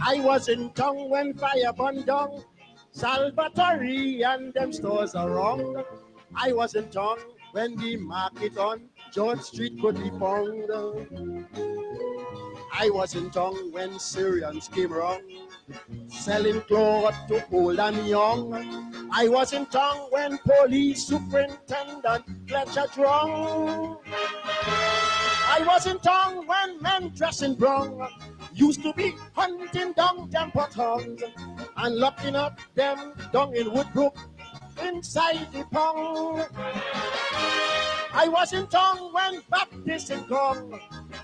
I was in town when fire burned down Salvatore and them stores around. I was in town when the market on George Street could be found. I was in town when Syrians came around, selling clothes to old and young. I was in town when police superintendent Fletcher drunk. I was in town when men dressing brown used to be hunting down temper tongues and locking up them down in Woodbrook inside the pond. I was in town when Baptist and gong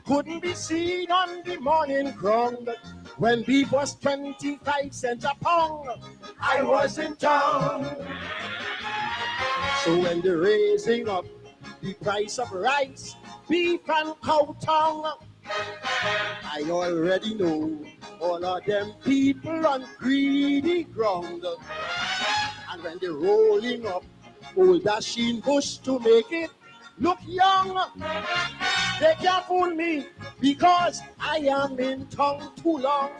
couldn't be seen on the morning ground. When beef was 25 cents a pound, I was in town. So when they're raising up the price of rice, beef and cow tongue, I already know all of them people on greedy ground. And when they're rolling up old dashing bush to make it look young, they can't fool me because I am in town too long.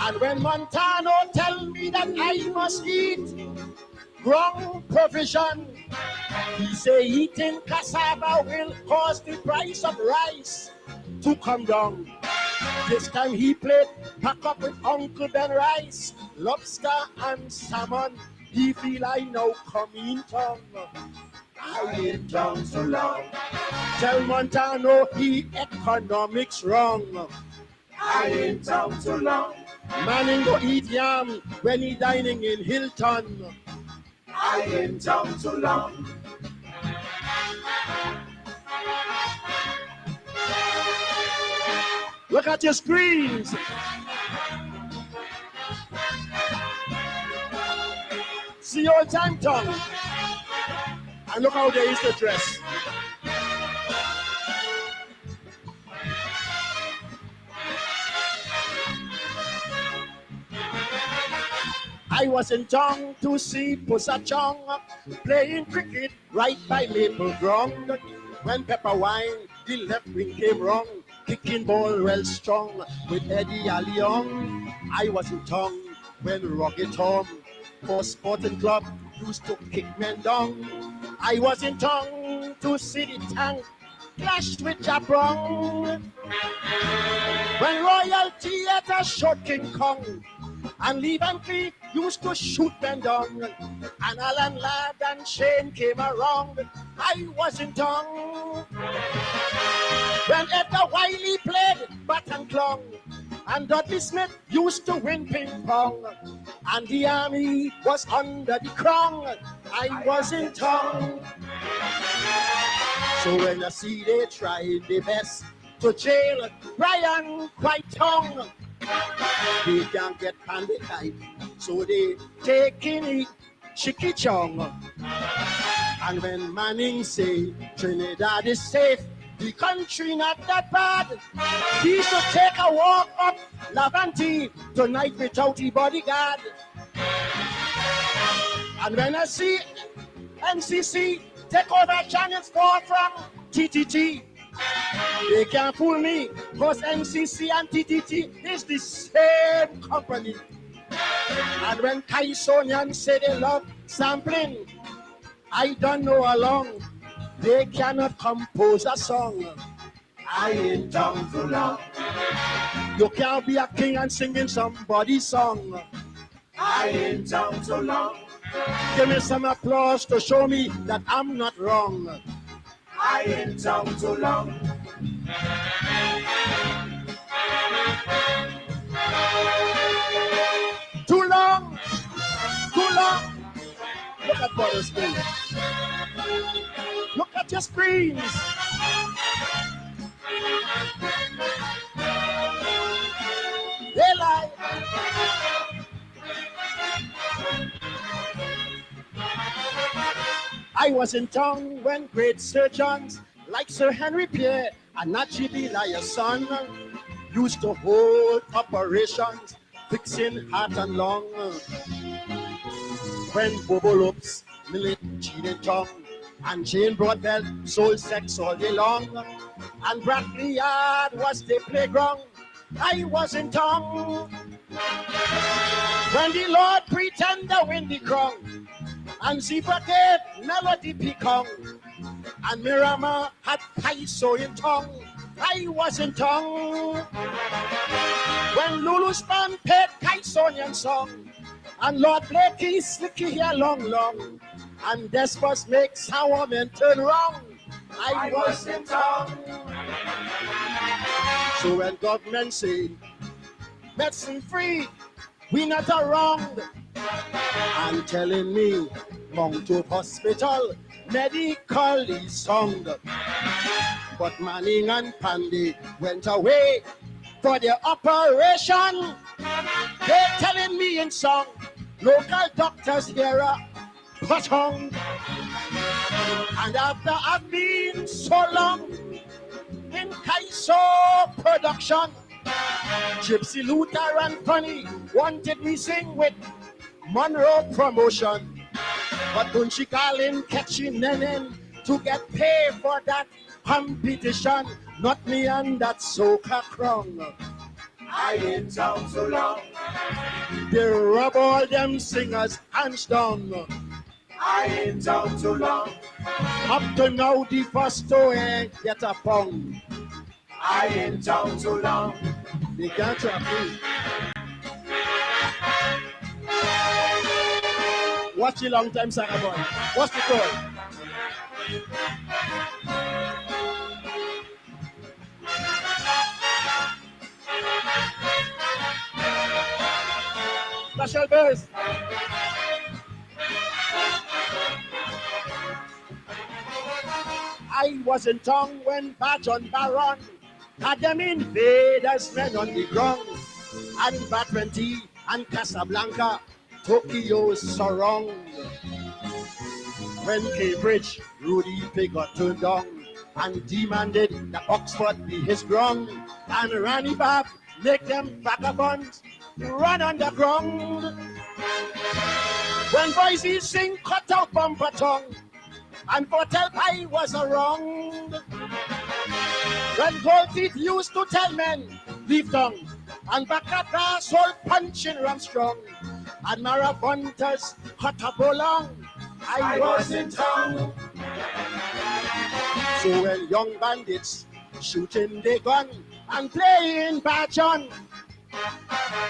And when Montano tell me that I must eat wrong provision, he say eating cassava will cause the price of rice to come down. This time he played pack up with Uncle Ben rice, lobster and salmon. He feel I now come in town. I ain't down so long. Tell Montano he economics wrong. I ain't down so long. Man ain't go eat yam when he dining in Hilton. I ain't down so long. Look at your screens. See your time tongue. And look how they used to dress. I was in town to see Pussa Chong playing cricket right by Maple Ground. When Pepper Wine, the left wing came wrong, kicking ball well strong with Eddie Allion. I was in town when Rocky Tom for Sporting Club used to kick men down. I was in town to see the tank clashed with Jabrong. When Royal Theatre shot King Kong and Lee Van Cleef used to shoot men down, and Alan Ladd and Shane came around, I was in town. When Edgar Wiley played bat and clong, and Dudley Smith used to win ping pong, and the army was under the crown, I was in town. So when I see they try their best to jail Brian Quaitong, they can't get pandemic, so they taking it Chicky Chong. And when Manning say Trinidad is safe, the country not that bad, he should take a walk up Lavante tonight without the bodyguard. And when I see NCC take over Channel 4 from TTT, they can't fool me, because NCC and TTT is the same company. And when Kaisonian say they love sampling, I don't know how long they cannot compose a song. I ain't down too long. You can't be a king and singing somebody's song. I ain't down too long. Give me some applause to show me that I'm not wrong. I ain't down too long. Too long. Too long. Look at Butterscreen. Look at your screens. They lie. I was in town when great surgeons like Sir Henry Pierre and Najib Elias' son used to hold operations fixing heart and lung. When Bobo Lopes, Millet, cheated tongue, and Jane Broadbell sold sex all day long, and Bradley Yard was the playground I was in tongue when the Lord pretend the windy crown, and Ziba gave melody picong, and Mirama had Kaiso in tongue. I was in tongue when Lulu's band paid Kaisonian song, and Lord Blakey slicky here long, and Despos makes our men turn wrong. I was in tongue. So when government say medicine free, we not around, and telling me Mount Hope Hospital medically sound, but Manning and Pandy went away for their operation. They telling me in song, local doctors here are put on. And after I've been so long in Kaiso production, Gypsy Luther and Connie wanted me sing with Monroe promotion, but don't she call in catching Nenin to get paid for that competition? Not me and that soca crown. I ain't down so long. They rub all them singers hands down. I ain't down too long. Up to now the first two ain't get a pound. I ain't down too long. They can't trap me. Watch a long time, Saka boy. What's the call? Special verse. I was in tongue when Bajon Baron had them invaders men on the ground. And Batwenty and Casablanca, Tokyo's surround. When Cambridge, Rudy Pig got turned down and demanded that Oxford be his ground. And Ranny Bab make them vagabonds run underground. When Boise sing cut out bumper tongue, and Hotel Pie was a wrong. When Gold Teeth used to tell men, leave tongue, and Bacata soul punching ram strong, and Maravantas cut up along. I was in town. So when young bandits shooting their gun and playing baton,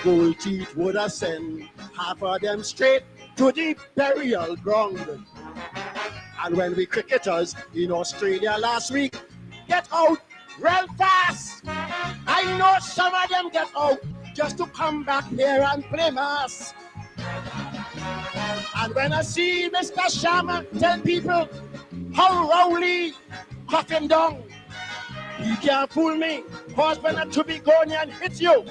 Gold Teeth would have sent half of them straight to the burial ground. And when we cricketers in Australia last week get out real fast, I know some of them get out just to come back here and play mass. And when I see Mr. Sharma tell people how Rowley cut him down, he can't fool me, cause when a Tubigonian hits you,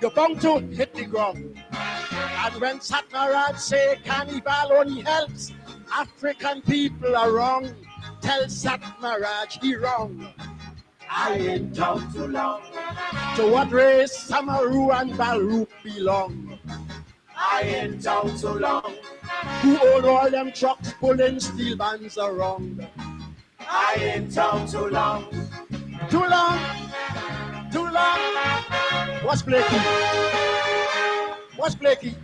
you're bound to hit the ground. And when Satmaraj say carnival only helps African people are wrong, tell Satmaraj he wrong. I ain't down too long. To what race Samaru and Baruch belong? I ain't down too long. Who own all them trucks pulling steel bands around? I ain't down too long. Too long. Too long. What's Blakey? What's Blakey?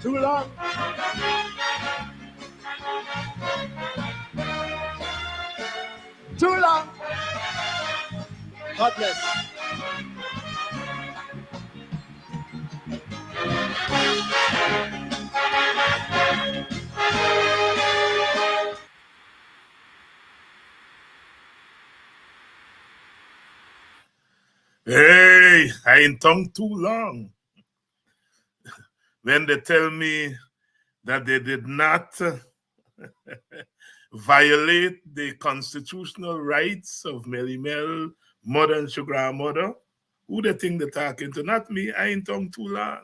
Too long. Too long. God bless. Hey, I ain't tongue too long. When they tell me that they did not violate the constitutional rights of Melly Mel, mother and sugar mother, who they think they're talking to? Not me, I ain't tongue too long.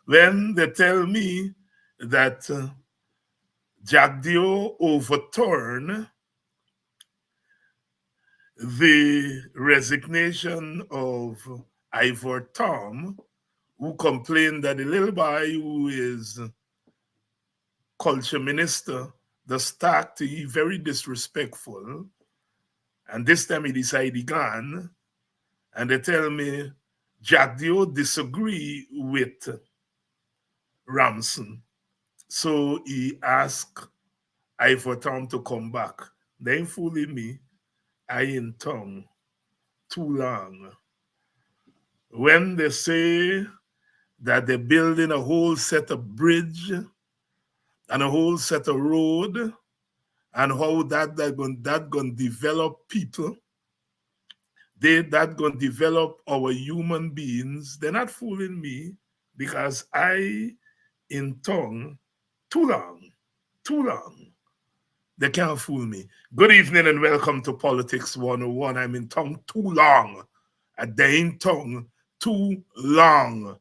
When they tell me that Jack Dio overturned the resignation of Ivor Tom, who complained that the little boy who is culture minister the start to he very disrespectful. And this time he decide he gone. And they tell me, Jack Dio disagree with Ramson. So he asked I for Tom to come back. They ain't fooling me. I in tongue too long. When they say that they're building a whole set of bridge and a whole set of road and how that gonna develop people, that gonna develop our human beings, they're not fooling me because I in tongue too long, too long. They can't fool me. Good evening and welcome to Politics 101. I'm in tongue too long. They in tongue too long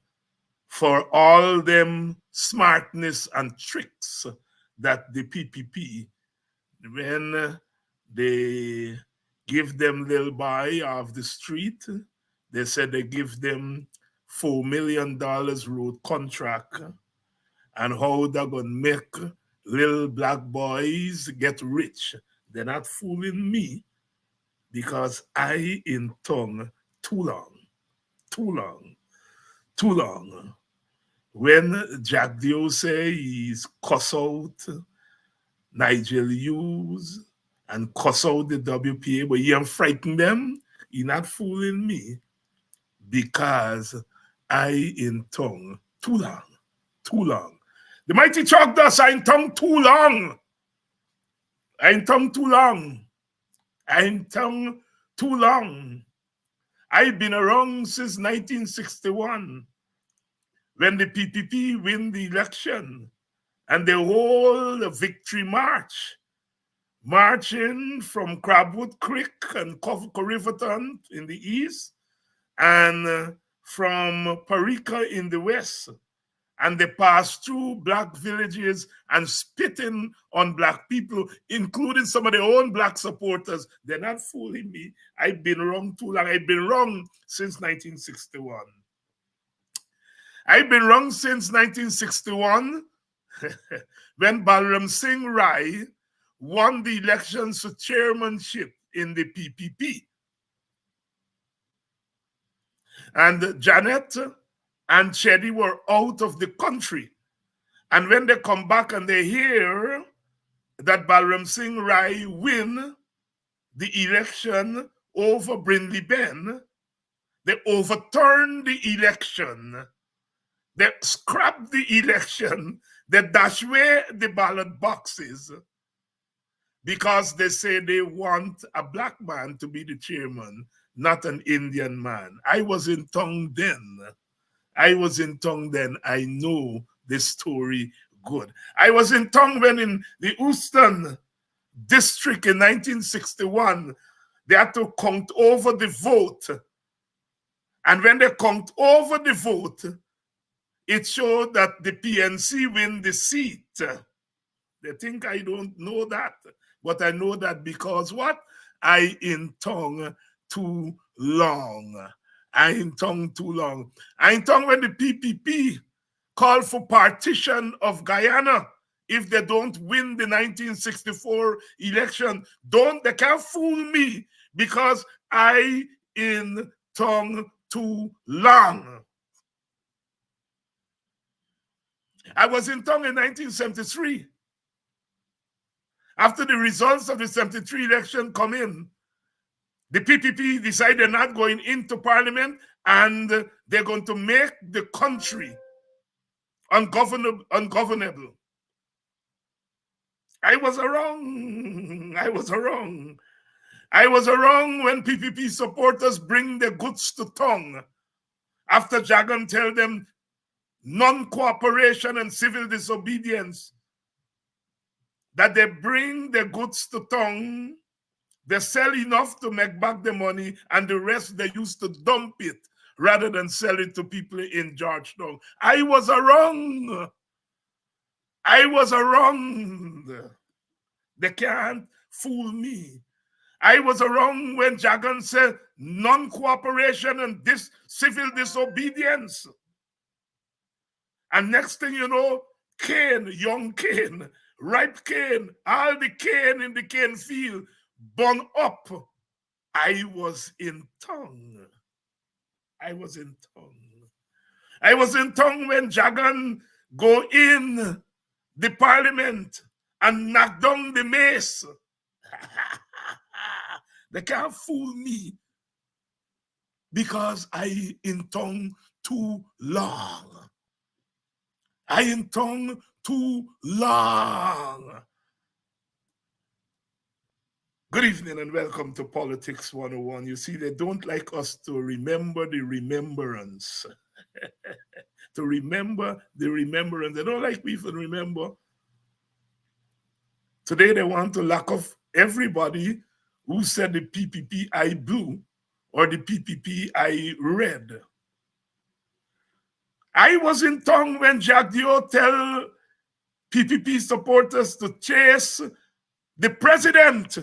for all them smartness and tricks that the PPP, when they give them little boy off the street, they said they give them $4 million road contract and how they're going to make little black boys get rich. They're not fooling me because I in tongue too long, too long, too long. When Jack Dio say he's cuss out Nigel Hughes and cuss out the WPA, but he ain't frighten them, he not fooling me because I in tongue too long, too long. The mighty chalk does I in tongue too long. I in tongue too long. I in tongue too long. I've been around since 1961 when the PPP win the election and the whole victory march, marching from Crabwood Creek and Riverton in the east and from Parika in the west. And they pass through black villages and spitting on black people, including some of their own black supporters. They're not fooling me. I've been wrong too long. I've been wrong since 1961. I've been wrong since 1961 when Balram Singh Rai won the elections to chairmanship in the PPP. And Janet and Chedi were out of the country. And when they come back and they hear that Balram Singh Rai win the election over Brindley Ben, they overturn the election. They scrap the election. They dash away the ballot boxes because they say they want a black man to be the chairman, not an Indian man. I was in tongue then. I was in tongue then. I know this story good. I was in tongue when in the Houston district in 1961, they had to count over the vote. And when they count over the vote, it showed that the PNC win the seat. They think I don't know that, but I know that because what? I in tongue too long. I in tongue too long. I in tongue when the PPP called for partition of Guyana if they don't win the 1964 election. They can't fool me because I in tongue too long. I was in tongue in 1973. After the results of the 73 election come in, the PPP decided they're not going into parliament and they're going to make the country ungovernable. I was wrong. I was wrong. I was wrong when PPP supporters bring their goods to tongue after Jagan tell them non-cooperation and civil disobedience, that they bring their goods to tongue, they sell enough to make back the money, and the rest they used to dump it rather than sell it to people in Georgetown. I was wrong. I was wrong. They can't fool me. I was wrong when Jagan said non-cooperation and civil disobedience. And next thing you know, young Cain, ripe cane, all the cane in the cane field, burn up. I was in tongue. I was in tongue. I was in tongue when Jagan go in the parliament and knock down the mace. They can't fool me because I in tongue too long. I in tongue too long. Good evening and welcome to Politics 101. You see, they don't like us to remember the remembrance. To remember the remembrance. They don't like people to remember. Today they want to lock off everybody who said the PPP I blue or the PPP I red. I was in tongue when Jack Dio tell PPP supporters to chase the president,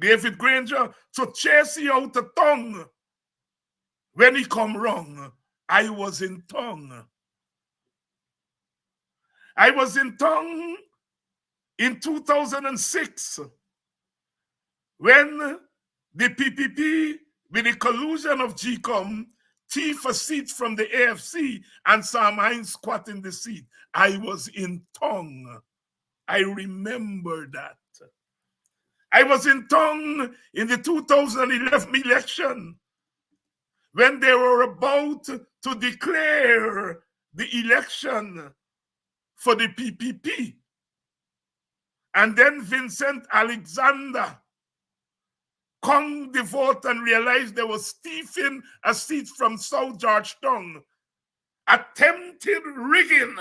David Granger, to chase you out of tongue when he come wrong. I was in tongue. I was in tongue in 2006 when the PPP, with the collusion of GCOM, thief a seat from the AFC and Sam Hines squat in the seat. I was in tongue. I remember that. I was in tongue in the 2011 election when they were about to declare the election for the PPP. And then Vincent Alexander come the vote and realized they were stealing a seat from South Georgetown. Attempted rigging.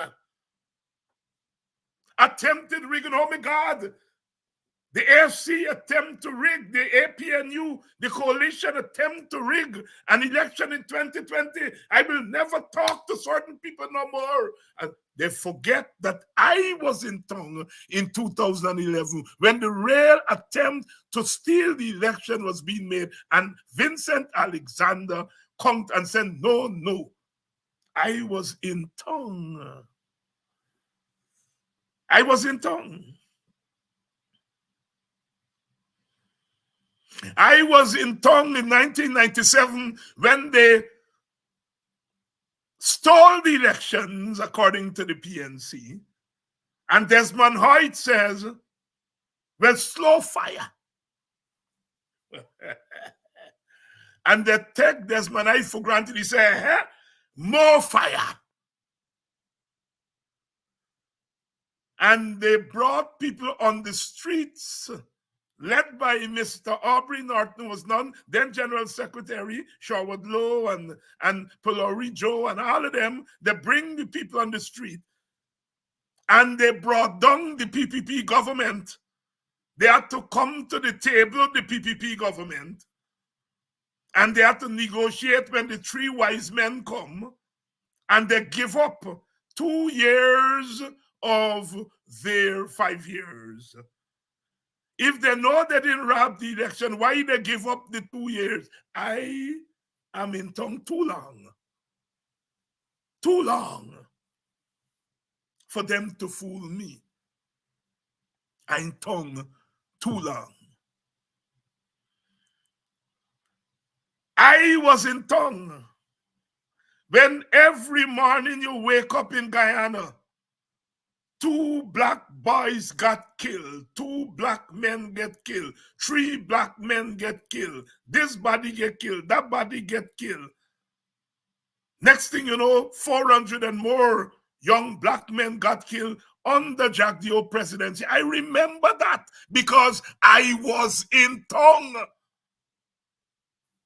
Oh my God. The AFC attempt to rig, the APNU, the coalition attempt to rig an election in 2020. I will never talk to certain people no more. And they forget that I was in tongue in 2011 when the real attempt to steal the election was being made. And Vincent Alexander come and said, no, I was in tongue. I was in tongue. I was in tongue in 1997 when they stole the elections, according to the PNC. And Desmond Hoyt says, well, slow fire. And they take Desmond Hoyt for granted. He said, more fire. And they brought people on the streets, led by Mr. Aubrey Norton, was then General Secretary, Sherwood Lowe and Polori Joe and all of them. They bring the people on the street and they brought down the PPP government. They had to come to the table, the PPP government, and they had to negotiate when the three wise men come, and they give up 2 years of their 5 years. If they know they didn't rob the election, why they give up the 2 years? I am in tongue too long. Too long for them to fool me. I'm in tongue too long. I was in tongue when every morning you wake up in Guyana, 2 black boys got killed, 2 black men get killed, 3 black men get killed, this body get killed, that body get killed. Next thing you know, 400 and more young black men got killed under Jack Dio presidency. I remember that because I was in tongue.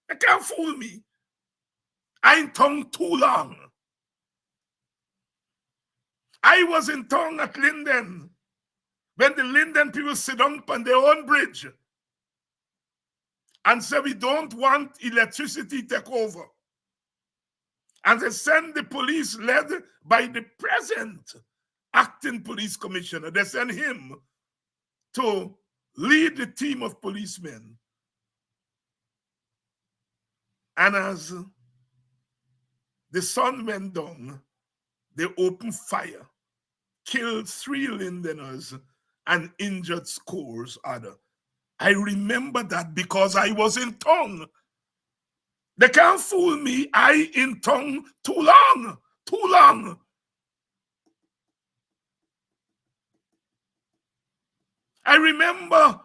They can't fool me. I'm in tongue too long. I was in tongue at Linden when the Linden people sit down on their own bridge and say we don't want electricity take over. And they send the police led by the present acting police commissioner. They send him to lead the team of policemen. And as the sun went down, they opened fire killed 3 Lindeners and injured scores other. I remember that because I was in tongue. They can't fool me. I in tongue too long. Too long. I remember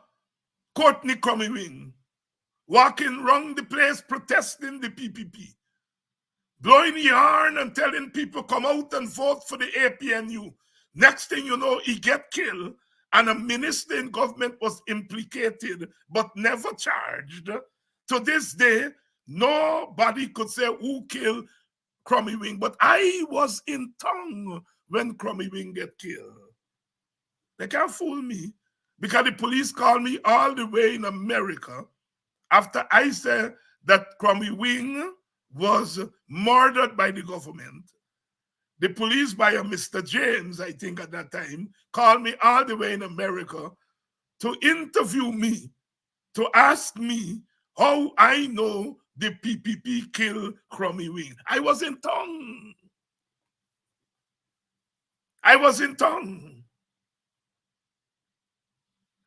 Courtney Cromwing walking around the place protesting the PPP, blowing yarn and telling people come out and vote for the APNU. Next thing you know, he get killed and a minister in government was implicated but never charged. To this day, nobody could say who killed Crummy Wing, but I was in tongue when Crummy Wing get killed. They can't fool me because the police called me all the way in America after I said that Crummy Wing was murdered by the government. The police by a Mr. James, I think at that time, called me all the way in America to interview me, to ask me how I know the PPP killed Crummy Wing. I was in tongue. I was in tongue.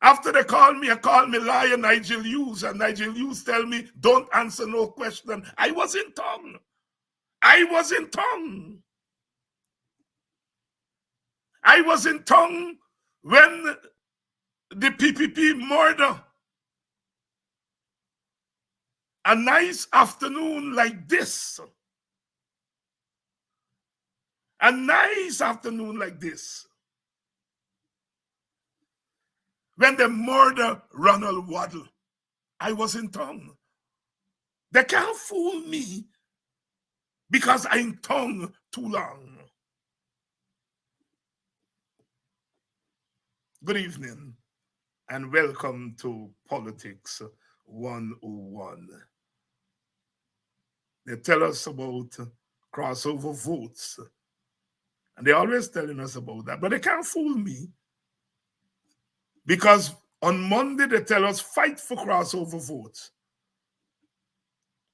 After they called me liar Nigel Hughes, and Nigel Hughes tell me, don't answer no question. I was in tongue. I was in tongue. I was in tongue when the PPP murder. A nice afternoon like this. A nice afternoon like this. When they murder Ronald Waddle, I was in tongue. They can't fool me because I'm in tongue too long. Good evening and welcome to Politics 101. They tell us about crossover votes. And they're always telling us about that. But they can't fool me. Because on Monday, they tell us fight for crossover votes.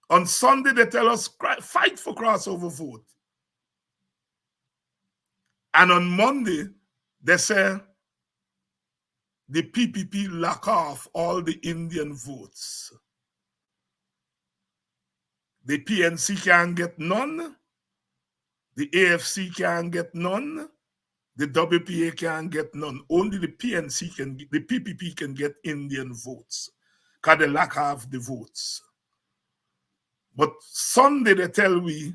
On Sunday, they tell us fight for crossover vote. And on Monday, they say the PPP lock off all the Indian votes. The PNC can't get none. The AFC can't get none. The WPA can't get none. Only the PNC the PPP can get Indian votes because they lack half the votes. But Sunday they tell we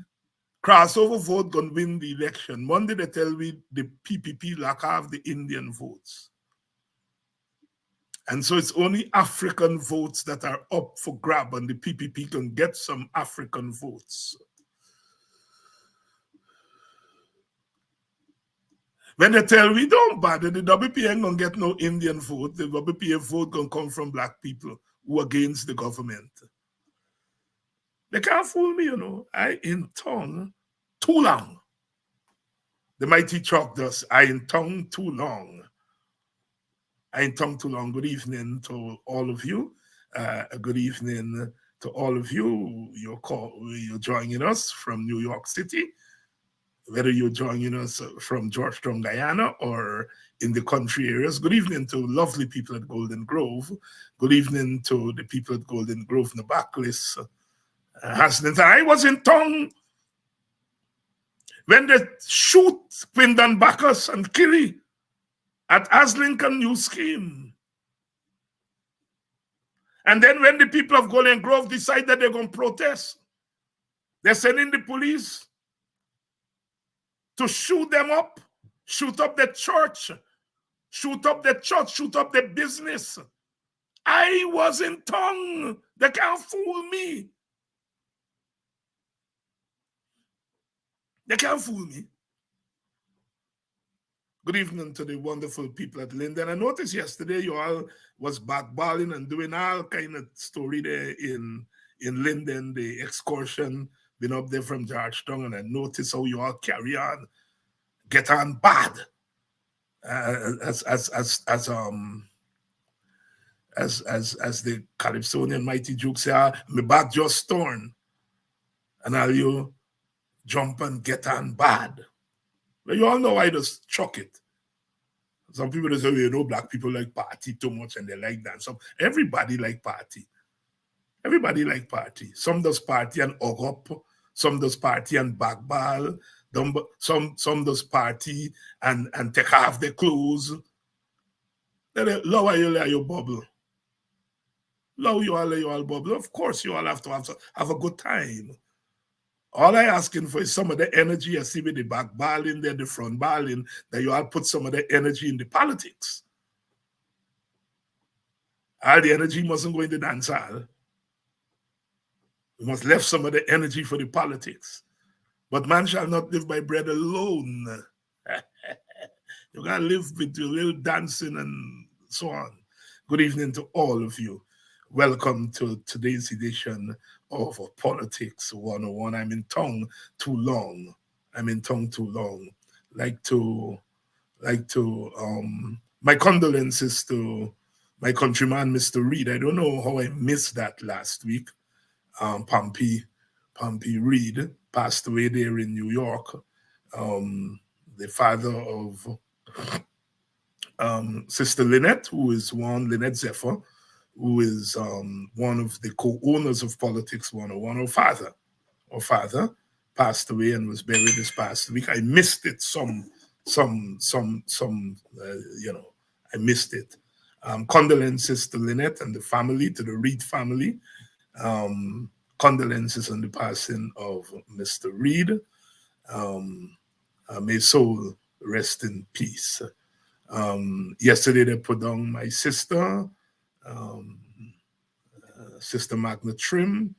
crossover vote gonna win the election. Monday they tell we the PPP lack half the Indian votes. And so it's only African votes that are up for grab, and the PPP can get some African votes. When they tell we don't bother, the WPA ain't gonna get no Indian vote. The WPA vote gonna come from black people who are against the government. They can't fool me, you know. I in tongue too long. The mighty chalk does. I in tongue too long. I in tongue too long. Good evening to all of you. Good evening to all of you. You're joining us from New York City. Whether you're joining us from Georgetown, Guyana, or in the country areas. Good evening to lovely people at Golden Grove. Good evening to the people at Golden Grove, Nabaklis, Hasnant. I was in tongue when they shoot Quindon Bacchus and Kiri at Aslington New Scheme. And then when the people of Golden Grove decide that they're going to protest, they're sending the police to shoot them up, shoot up the church, shoot up the business. I was in tongue. They can't fool me. They can't fool me. Good evening to the wonderful people at Linden. I noticed yesterday you all was backballing and doing all kind of story there in Linden, the excursion, been up there from Georgetown, and I noticed how you all carry on, get on bad. As the Calypsonian mighty Duke say, my back just torn. And all you jump and get on bad. But you all know I just chuck it. Some people they say, you know, black people like party too much and they like dance. Some everybody like party. Everybody like party. Some does party and hug up. Some does party and backball. Some does party and take off their clothes. Then lower your bubble. Low you all bubble. Of course, you all have to have a good time. All I asking for is some of the energy I see with the back balling there, the front balling, that you all put some of the energy in the politics. All the energy mustn't go in the dance hall. We must left some of the energy for the politics. But man shall not live by bread alone. You gotta live with your little dancing and so on. Good evening to all of you. Welcome to today's edition of Politics 101. I'm in tongue too long. Like to my condolences to my countryman, Mr. Reed. I don't know how I missed that last week. Pompey Reed passed away there in New York. The father of Sister Lynette, who is Lynette Zephyr, who is one of the co-owners of Politics 101. Her father passed away and was buried this past week. I missed it I missed it. Condolences to Lynette and the family, to the Reed family. Condolences on the passing of Mr. Reed. May soul rest in peace. Yesterday they put down my sister, Sister Magna Trim,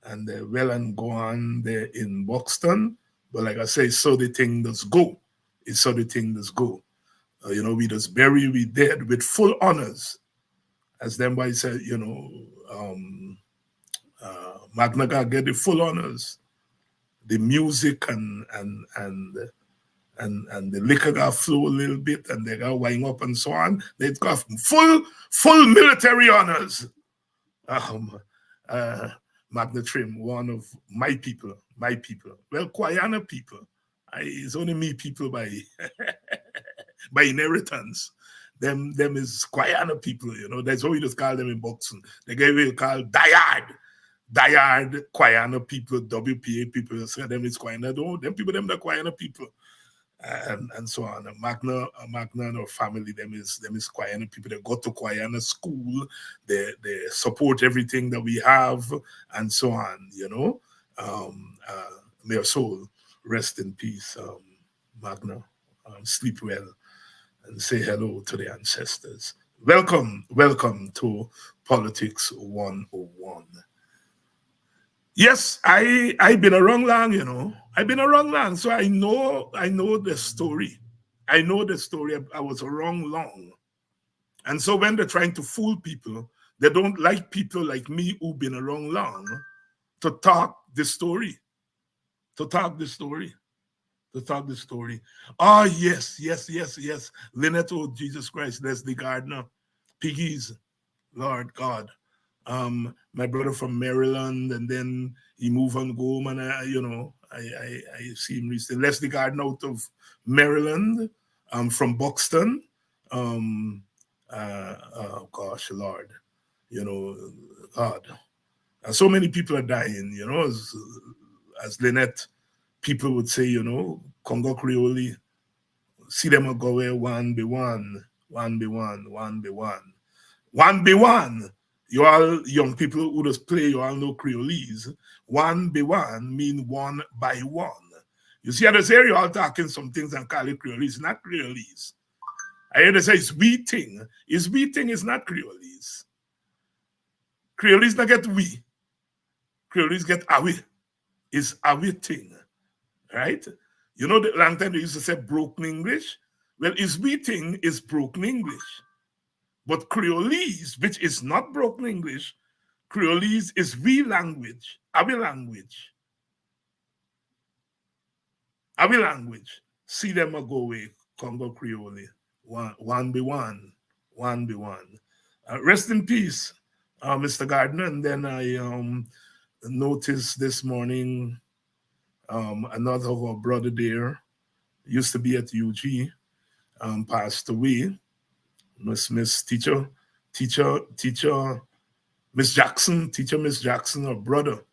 and they're well and go on there in Buxton. But like I say, so the thing does go. It's so the thing does go. We just bury we dead with full honors. As them boys said, Magna got get the full honors. The music and the liquor got flow a little bit and they got wine up and so on. They got full military honors. Magna Trim, one of my people. Well, Kwayana people. It's only me people by by inheritance. Them is Kwayana people, That's what we just call them in boxing. They gave it called Diard Kwayana people, WPA people. So them is Kwayana. Them people, them the Kwayana people. And so on. Magna and her family, them is Kwayana people. They go to Kwayana school. They support everything that we have, and so on. May her soul rest in peace, Magna. Sleep well and say hello to the ancestors. Welcome to Politics 101. Yes, I've been around long, I've been around long, so I know the story. I know the story. I was around long. And so when they're trying to fool people, they don't like people like me who've been around long to talk the story. Oh, yes. Lynette, oh, Jesus Christ, Leslie Gardner, Piggies, Lord God. My brother from Maryland, and then he moved on home, and I see him recently. Leslie Gardner out of Maryland, from Buxton. Oh gosh, Lord, God. And so many people are dying, as Lynette, people would say, Congo Creole, see them go away one by one. You all young people who just play, you all know Creolese. One by one mean one by one. You see, at this area, you all talking some things and call it Creolese, not Creolese. I hear they say it's we thing. It's we thing is not Creolese. Creolese not get we. Creolese get awe. It's awe thing. Right? The long time they used to say broken English. Well, it's we thing is broken English. But Creolese, which is not broken English, Creolese is we language, our language. Our language. See them go away, Congo Creole. One by one. Rest in peace, Mr. Gardner. And then I noticed this morning another of our brother there, used to be at UG, passed away. Miss teacher Miss Jackson, teacher Miss Jackson, her brother.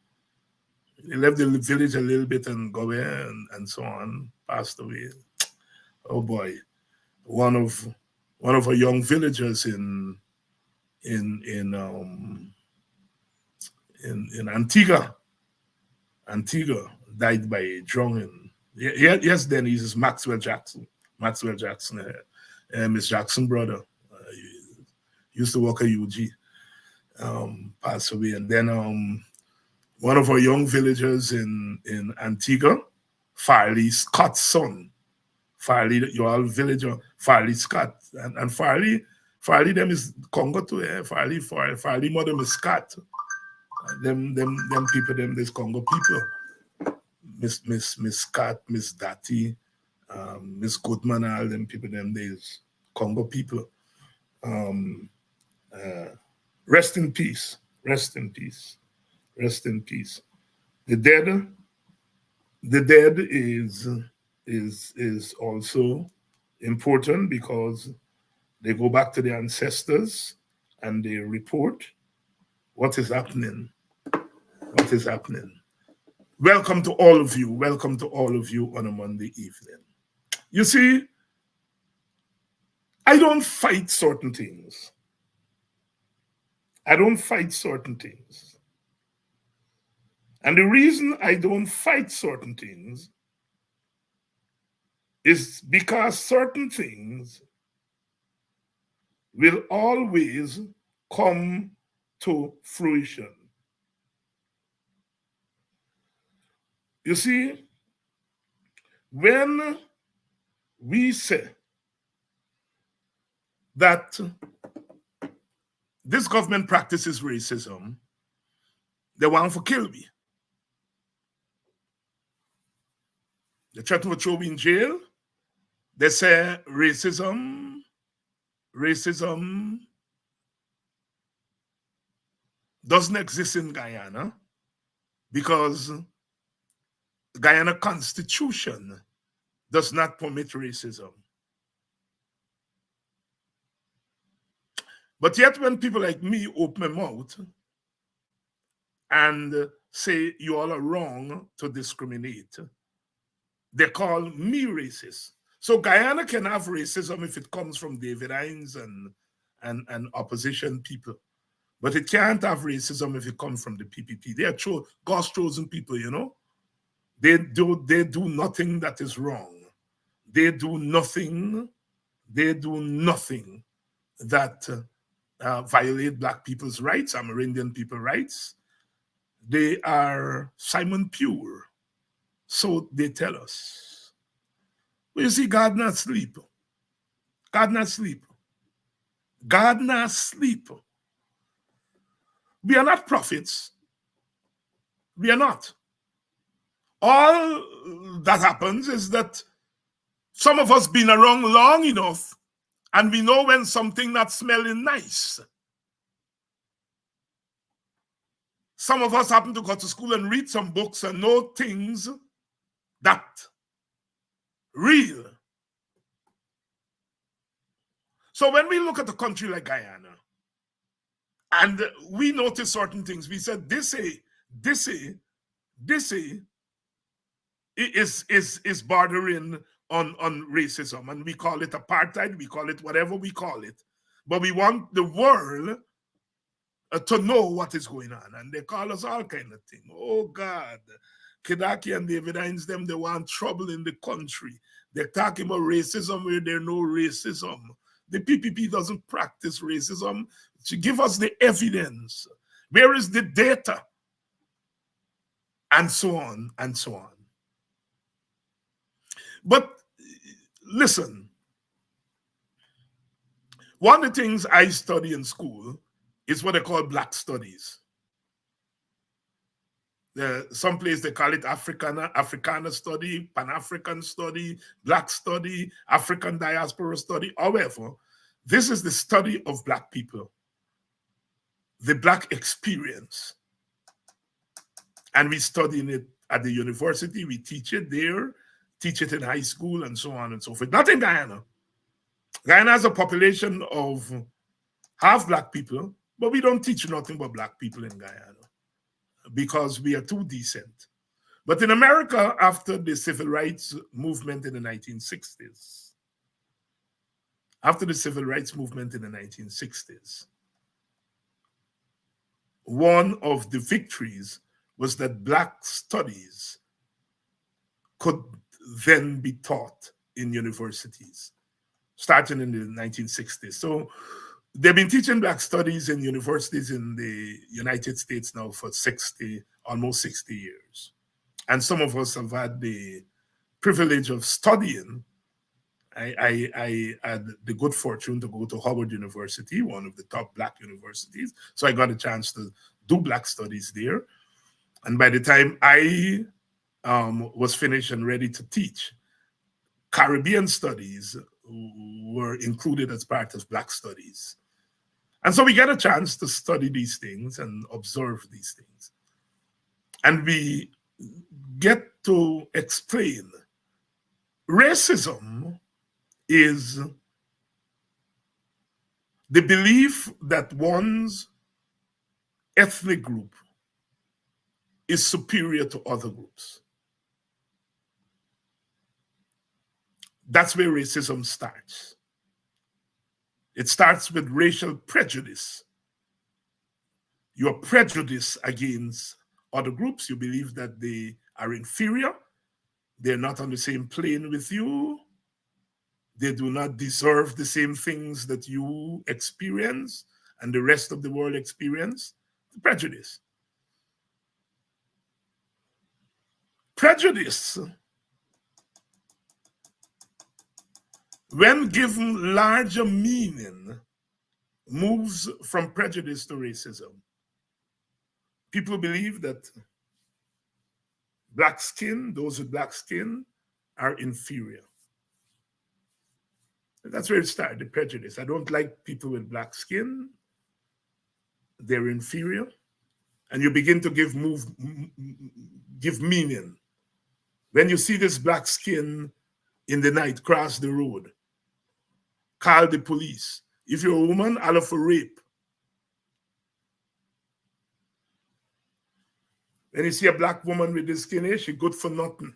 He left the village a little bit and go there and so on. Passed away. Oh boy, one of our young villagers in in um in Antigua died by drowning. Yes, then he's Maxwell Jackson. Maxwell Jackson, Miss Jackson brother, used to work at UG, passed away. And then one of our young villagers in Antigua, Farley Scott's son. Farley, your villager, Farley Scott. And Farley them is Congo too, eh? Farley mother is Scott. Them people, them this Congo people. Miss Scott, Miss Dati, Miss Goodman, all them people, them days Congo people. Rest in peace. Rest in peace. Rest in peace. The dead is also important because they go back to their ancestors and they report what is happening. What is happening. Welcome to all of you. Welcome to all of you on a Monday evening. You see, I don't fight certain things. I don't fight certain things. And the reason I don't fight certain things is because certain things will always come to fruition. You see, when we say that this government practices racism, they want to kill me. They threaten to throw me in jail. They say racism doesn't exist in Guyana because the Guyana Constitution does not permit racism. But yet when people like me open my mouth and say you all are wrong to discriminate, they call me racist. So Guyana can have racism if it comes from David Hines and opposition people. But it can't have racism if it comes from the PPP. They are God's chosen people, you know. They do nothing that is wrong. They do nothing that violate Black people's rights, Amerindian people's rights. They are Simon Pure. So they tell us. Well, you see, God not sleep. God not sleep. God not sleep. We are not prophets. We are not. All that happens is that some of us been around long enough and we know when something not smelling nice. Some of us happen to go to school and read some books and know things that real. So when we look at a country like Guyana and we notice certain things, we said this is bordering on racism, and we call it apartheid, we call it whatever we call it, but we want the world to know what is going on, and they call us all kind of thing. Oh God, Kidaki and David Hines, them, they want trouble in the country. They're talking about racism where there's no racism. The PPP doesn't practice racism. To give us the evidence. Where is the data? And so on and so on. But listen, one of the things I study in school is what they call Black studies. Some place they call it Africana study, Pan-African study, Black study, African diaspora study. However, this is the study of Black people, the Black experience. And we study it at the university, we teach it there, teach it in high school, and so on and so forth. Not in Guyana. Guyana has a population of half black people, but we don't teach nothing but black people in Guyana because we are too decent. But in America, after the civil rights movement in the 1960s, after the civil rights movement in the 1960s, one of the victories was that black studies could then be taught in universities, starting in the 1960s. So they've been teaching black studies in universities in the United States now for almost 60 years. And some of us have had the privilege of studying. I had the good fortune to go to Howard University, one of the top black universities. So I got a chance to do black studies there. And by the time I was finished and ready to teach, Caribbean studies were included as part of black studies. And so we get a chance to study these things and observe these things. And we get to explain racism is the belief that one's ethnic group is superior to other groups. That's where racism starts. It starts with racial prejudice. You're prejudiced against other groups. You believe that they are inferior. They're not on the same plane with you. They do not deserve the same things that you experience and the rest of the world experience. Prejudice. Prejudice, when given larger meaning, moves from prejudice to racism. People believe that black skin, those with black skin, are inferior. That's where it started, the prejudice. I don't like people with black skin. They're inferior. And you begin to give meaning. When you see this black skin in the night cross the road, call the police. If you're a woman, I'll look for rape. When you see a black woman with this skin here, she good for nothing.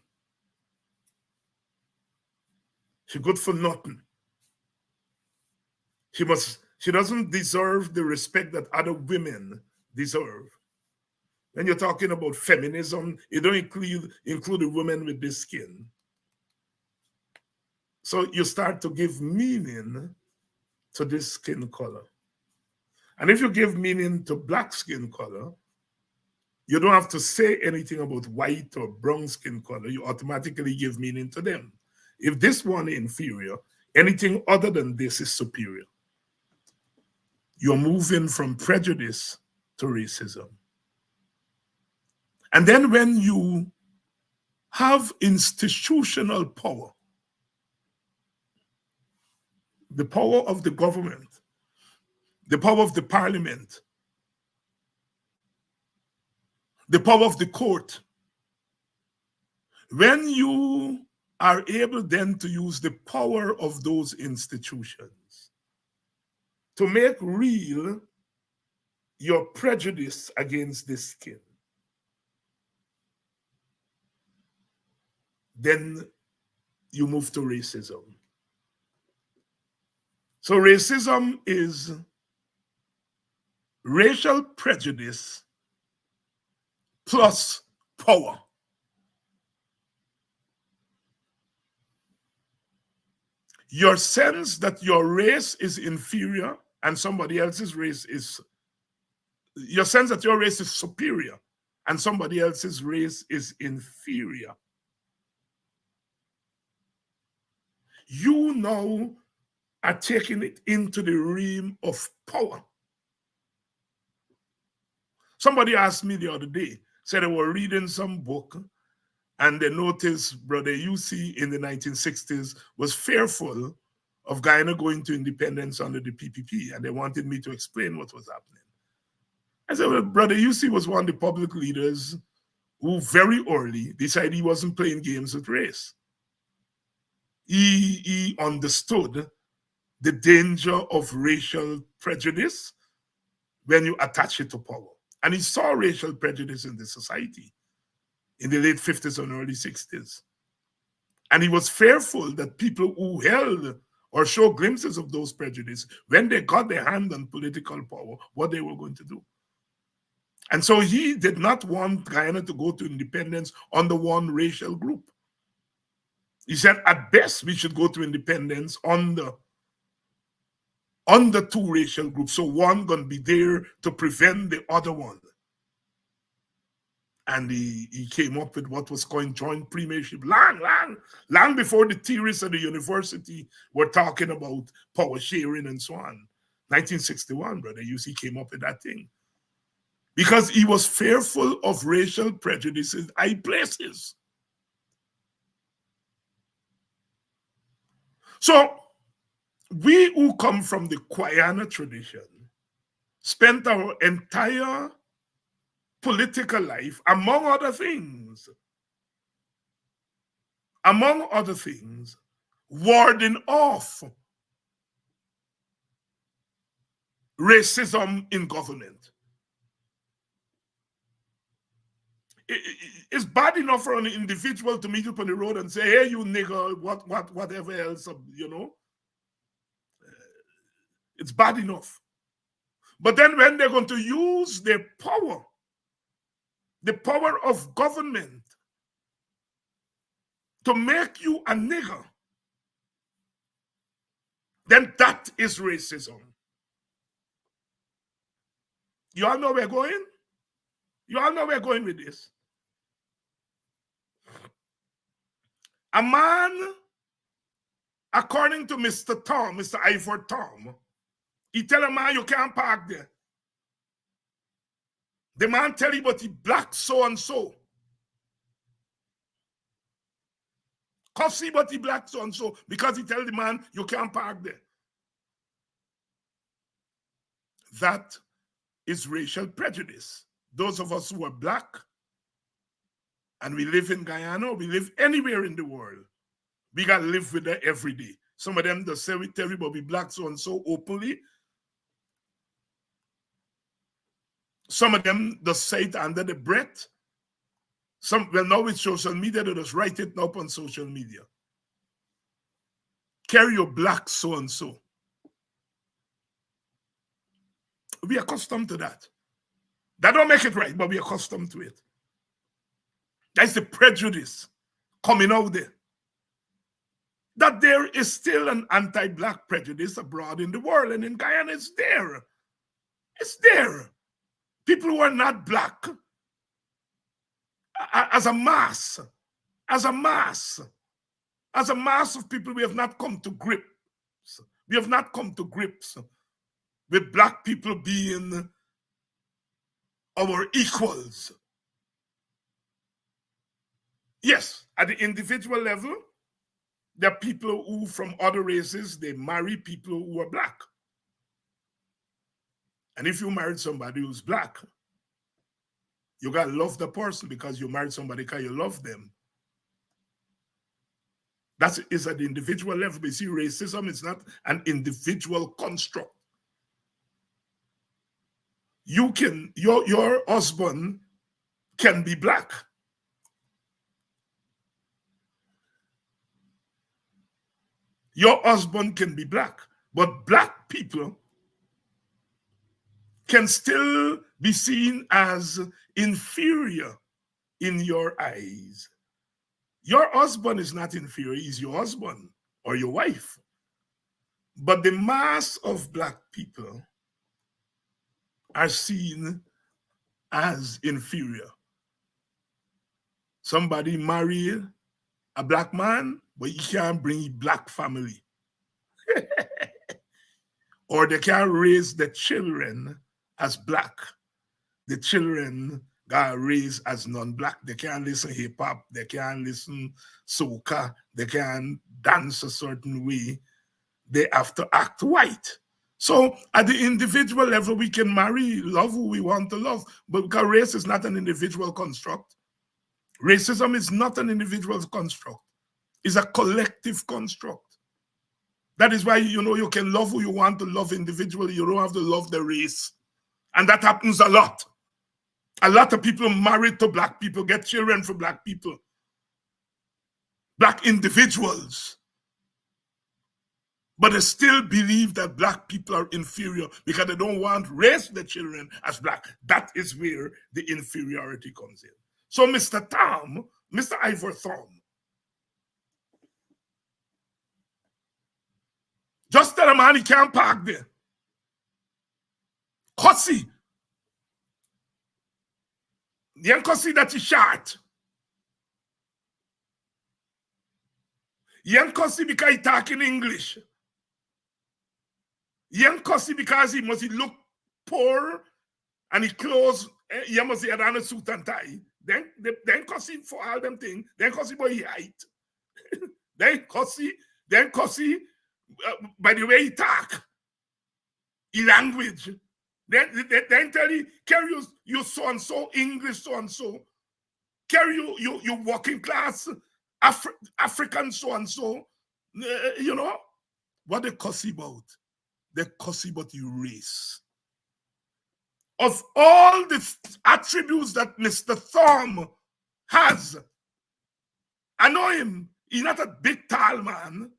She good for nothing. She doesn't deserve the respect that other women deserve. When you're talking about feminism, it don't include the women with this skin. So you start to give meaning to this skin color. And if you give meaning to black skin color, you don't have to say anything about white or brown skin color. You automatically give meaning to them. If this one is inferior, anything other than this is superior. You're moving from prejudice to racism. And then when you have institutional power, the power of the government, the power of the parliament, the power of the court, when you are able then to use the power of those institutions to make real your prejudice against this skin, then you move to racism. So racism is racial prejudice plus power. Your sense that your race is inferior and somebody else's race is, your sense that your race is superior and somebody else's race is inferior. You now are taking it into the realm of power. Somebody asked me the other day, said they were reading some book and they noticed Brother UC in the 1960s was fearful of Guyana going to independence under the PPP, and they wanted me to explain what was happening. I said, well, Brother UC was one of the public leaders who very early decided he wasn't playing games with race. He understood the danger of racial prejudice when you attach it to power. And he saw racial prejudice in the society in the late 50s and early 60s. And he was fearful that people who held or showed glimpses of those prejudices, when they got their hand on political power, what they were going to do. And so he did not want Guyana to go to independence under one racial group. He said, at best, we should go to independence under two racial groups. So one going to be there to prevent the other one. And he came up with what was called joint premiership long before the theorists at the university were talking about power sharing and so on. 1961, brother, he came up with that thing. Because he was fearful of racial prejudice in high places. So, we who come from the Guyana tradition spent our entire political life, among other things, warding off racism in government. It's bad enough for an individual to meet you on the road and say, hey, you nigger, whatever else, you know. It's bad enough. But then when they're going to use their power, the power of government, to make you a nigger, then that is racism. You all know where we're going? You all know where we're going with this. A man, according to Mr. Ivor Tom, he tell a man you can't park there. The man tell you, but he black so and so. Cause see, but he black so and so because he tell the man you can't park there. That is racial prejudice. Those of us who are black and we live in Guyana, we live anywhere in the world, we gotta live with that every day. Some of them just say we tell you, but we black so and so openly. Some of them just say it under the breath. Well, now with social media, they just write it up on social media. Carry your black so and so. We are accustomed to that. That don't make it right, but we are accustomed to it. That's the prejudice coming out there. That there is still an anti-black prejudice abroad in the world, and in Guyana it's there. It's there. People who are not black, as a mass of people, we have not come to grips. We have not come to grips with black people being our equals. Yes, at the individual level, there are people who from other races, they marry people who are black. And if you married somebody who's black, you gotta love the person because you married somebody because you love them. That is at the individual level. But see, racism is not an individual construct. You can, your husband can be black. Your husband can be black, but black people can still be seen as inferior in your eyes. Your husband is not inferior, he's your husband or your wife. But the mass of black people are seen as inferior. Somebody marry a black man, but he can't bring a black family. Or they can't raise the children as black. The children got raised as non-black. They can't listen hip-hop. They can't listen soca. They can't dance a certain way. They have to act white. So at the individual level, we can marry, love who we want to love. But because race is not an individual construct. Racism is not an individual construct. It's a collective construct. That is why, you can love who you want to love individually. You don't have to love the race. And that happens a lot. A lot of people married to black people get children from black people. Black individuals. But they still believe that black people are inferior because they don't want to raise their children as black. That is where the inferiority comes in. So Mr. Tom, Mr. Ivor Thorne, just tell a man he can't park there. Cussy. You can see that he's short. You can see because he talking English. You can see because he must look poor and he clothes, you must have on a suit and tie. Then cussy for all them things. Then cussy by his height. then cussy by the way he talk. His language. Then tell you, carry you so and so, English so and so. Carry you working class, African so and so. What they cussy about? They cussy about your race. Of all the attributes that Mr. Thorne has, I know him. He's not a big tall man.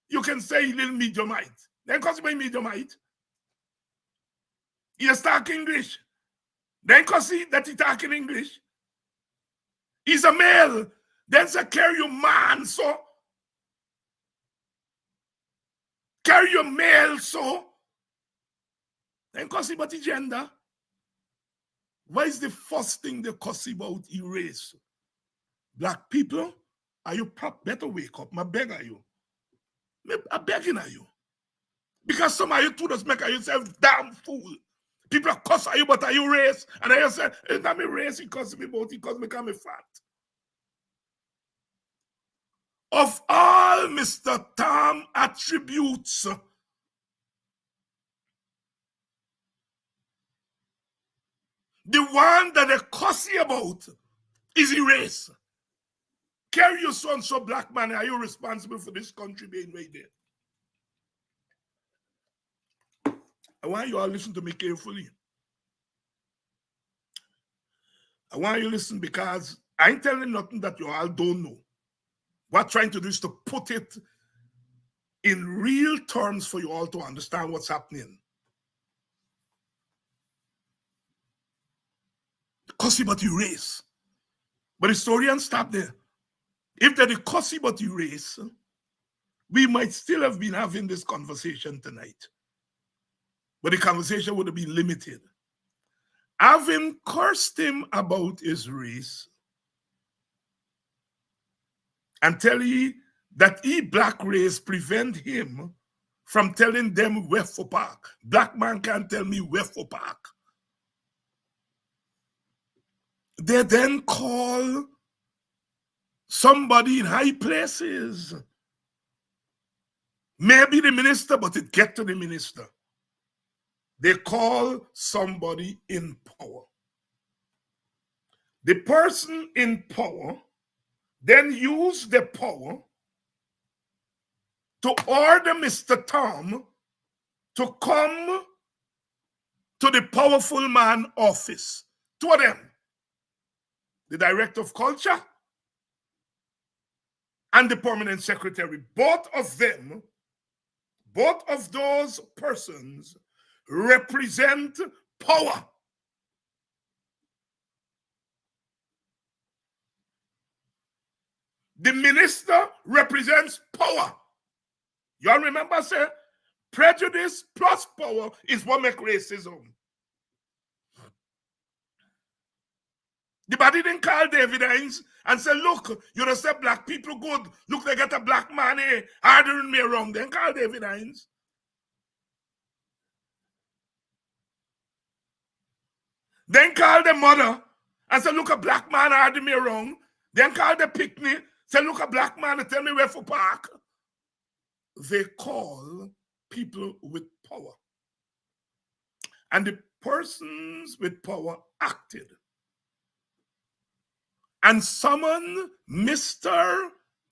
You can say he's little medium height. Then cussy by medium height. He talk English. Then cussy that he talking English. He's a male. Then say carry your man so. Carry your male so. Then cussy about the gender. What is the first thing they cussy about race? Black people, are you better wake up? I beg of you. I'm begging of you. Because some of you two just make yourself damn fool. People are cuss at you, but are you race? And I say, it's not me race, he cuss me about, he cuss me because I'm fat. Of all Mr. Tom attributes, the one that they cussy about is the race. Carry your son, so black man, are you responsible for this country being right there? I want you all to listen to me carefully. I want you to listen because I ain't telling nothing that you all don't know. What I'm trying to do is to put it in real terms for you all to understand what's happening. Cussy but you race. But the story ain't stop there. If they're the cussy but you race, we might still have been having this conversation tonight. But the conversation would have been limited. Having cursed him about his race and tell you that black race prevent him from telling them where for park. Black man can't tell me where for park. They then call somebody in high places. Maybe the minister, but it get to the minister. They call somebody in power. The person in power then use the power to order Mr. Tom to come to the powerful man office. Two of them, the director of culture and the permanent secretary. Both of them, both of those persons represent power. The minister represents power. Y'all remember, sir? Prejudice plus power is what makes racism. The body didn't call the evidence and say, look, you know, say black people good. Look, they get a black man here ordering me wrong. Then call the evidence. Then call the mother and say, look, a black man ordering me wrong. Then call the picnic, say, look, a black man to tell me where for park. They call people with power. And the persons with power acted and summoned Mr.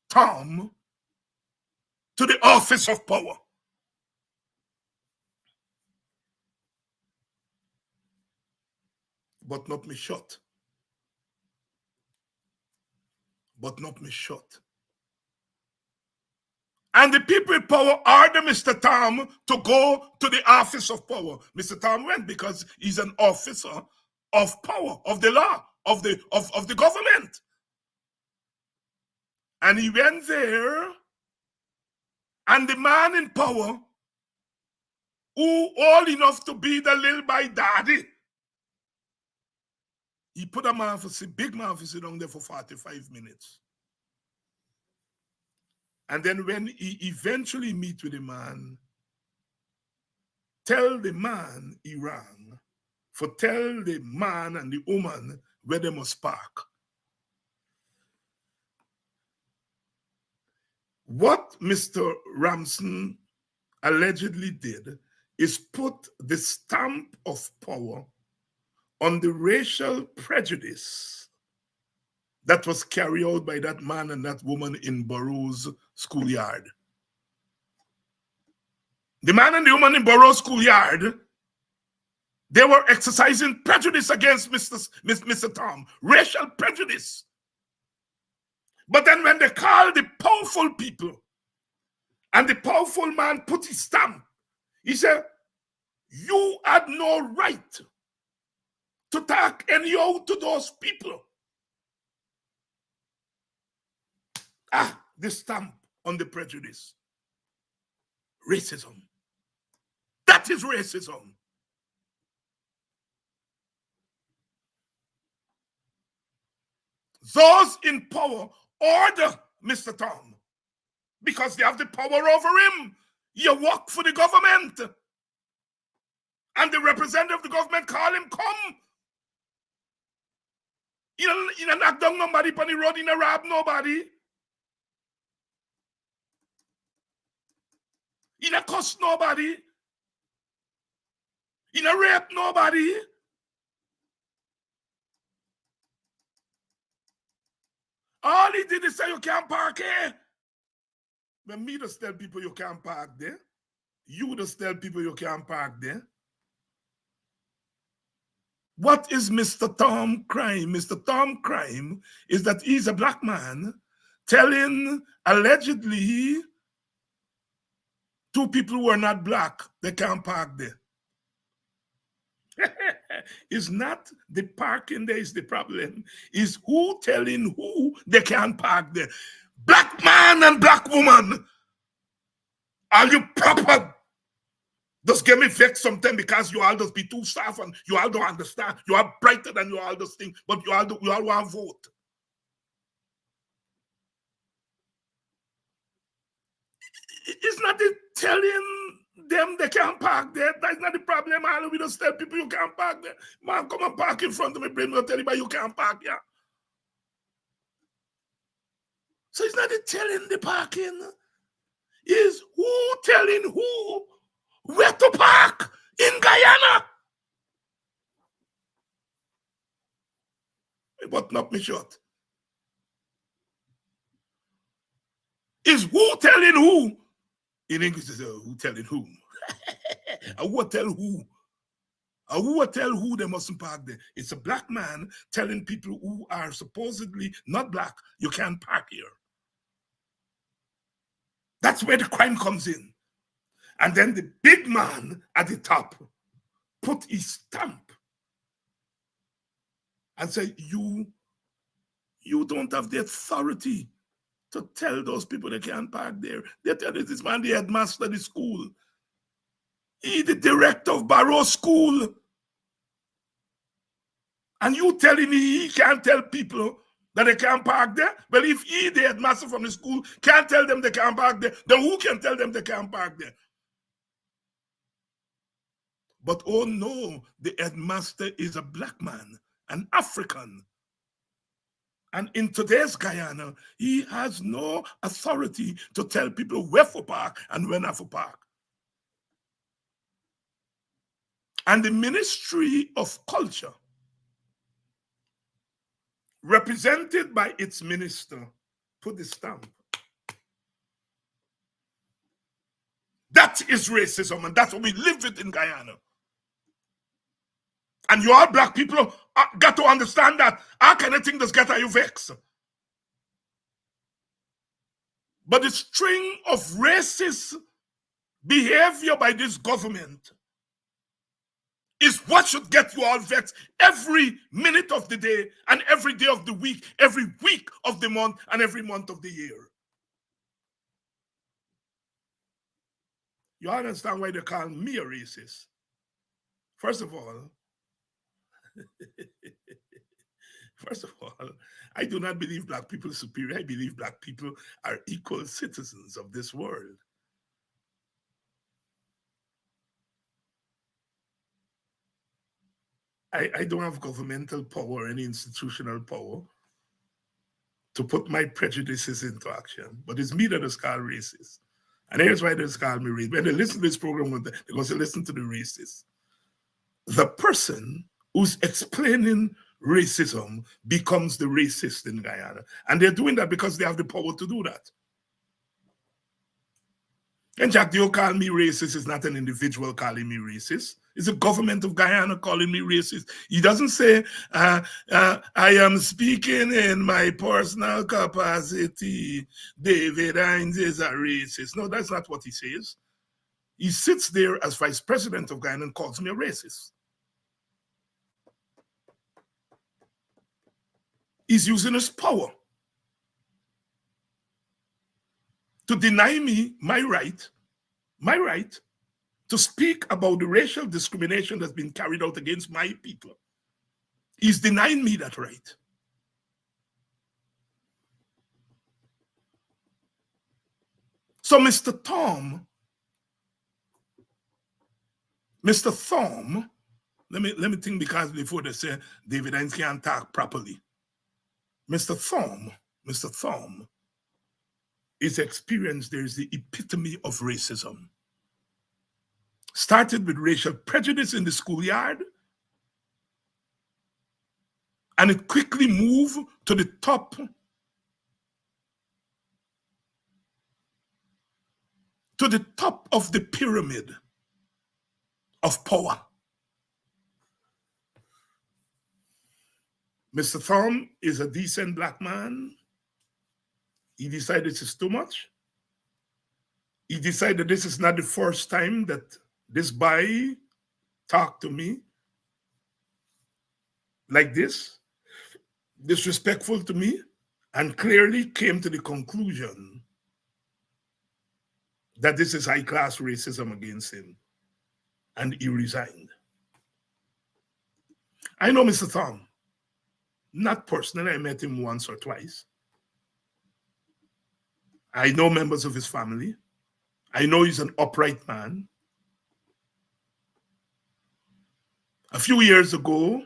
Tom to the office of power. But not me shot. But not me shot. And the people in power ordered Mr. Tom to go to the office of power. Mr. Tom went because he's an officer of power, of the law, of the government. And he went there, and the man in power, who old enough to be the little by daddy, he put a man for sit, big man for sit down there for 45 minutes. And then when he eventually meet with the man, tell the man he rang, for tell the man and the woman where they must park. What Mr. Ramson allegedly did is put the stamp of power on the racial prejudice that was carried out by that man and that woman in Burroughs schoolyard. The man and the woman in Burroughs schoolyard, they were exercising prejudice against Mr. Tom, racial prejudice. But then when they called the powerful people, and the powerful man put his stamp, he said, you had no right to talk anyhow to those people. The stamp on the prejudice. Racism. That is racism. Those in power order Mr. Tom because they have the power over him. You work for the government. And the representative of the government call him, come. You don't knock down nobody on the road, you don't rob nobody. You don't cuss nobody. You don't rape nobody. All he did is say you can't park here. When me just tell people you can't park there, you just tell people you can't park there. What is Mr. Tom crime? Mr. Tom crime is that he's a black man telling allegedly two people who are not black they can't park there. It's not the parking there is the problem. It's who telling who they can't park there. Black man and black woman, are you proper? Just get me vexed sometimes because you all just be too soft and you all don't understand. You are brighter than you all just think, but you all want to vote. It's not the telling them they can't park there. That's not the problem. All we just tell people you can't park there. Man, come and park in front of me, bring me tell you you can't park here. So it's not the telling the parking. It's who telling who where to park in Guyana. But not me short. Is who telling who? In English, it's who telling whom. Who tell who? Who tell who they mustn't park there? It's a black man telling people who are supposedly not black, you can't park here. That's where the crime comes in. And then the big man at the top put his stamp and say, you don't have the authority to tell those people they can't park there. They tell this man, the headmaster of the school. He the director of Barrow School. And you telling me he can't tell people that they can't park there? Well, if he, the headmaster from the school, can't tell them they can't park there, then who can tell them they can't park there? But oh no, the headmaster is a black man, an African. And in today's Guyana, he has no authority to tell people where to park and when not to park. And the Ministry of Culture, represented by its minister, put the stamp. That is racism, and that's what we live with in Guyana. And you all black people got to understand that our kind of thing does get you vexed. But the string of racist behavior by this government is what should get you all vexed every minute of the day and every day of the week, every week of the month, and every month of the year. You understand why they call me a racist? First of all, I do not believe black people are superior. I believe black people are equal citizens of this world. I don't have governmental power or any institutional power to put my prejudices into action, but it's me that is called racist. And here's why they call me racist. When they listen to this program, they're going to listen to the racist. The person who's explaining racism becomes the racist in Guyana. And they're doing that because they have the power to do that. And Jack, you call me racist is not an individual calling me racist. It's the government of Guyana calling me racist. He doesn't say, I am speaking in my personal capacity. David Hines is a racist. No, that's not what he says. He sits there as vice president of Guyana and calls me a racist. He's using his power to deny me my right to speak about the racial discrimination that's been carried out against my people. He's denying me that right. So Mr. Thom, let me think, because before they say David Hines can't talk properly. Mr. Thom, his experience there is the epitome of racism. Started with racial prejudice in the schoolyard, and it quickly moved to the top of the pyramid of power. Mr. Thom is a decent black man. He decided it's too much. He decided this is not the first time that this boy talked to me like this, disrespectful to me, and clearly came to the conclusion that this is high-class racism against him, and he resigned. I know Mr. Thom. Not personally, I met him once or twice. I know members of his family. I know he's an upright man. A few years ago,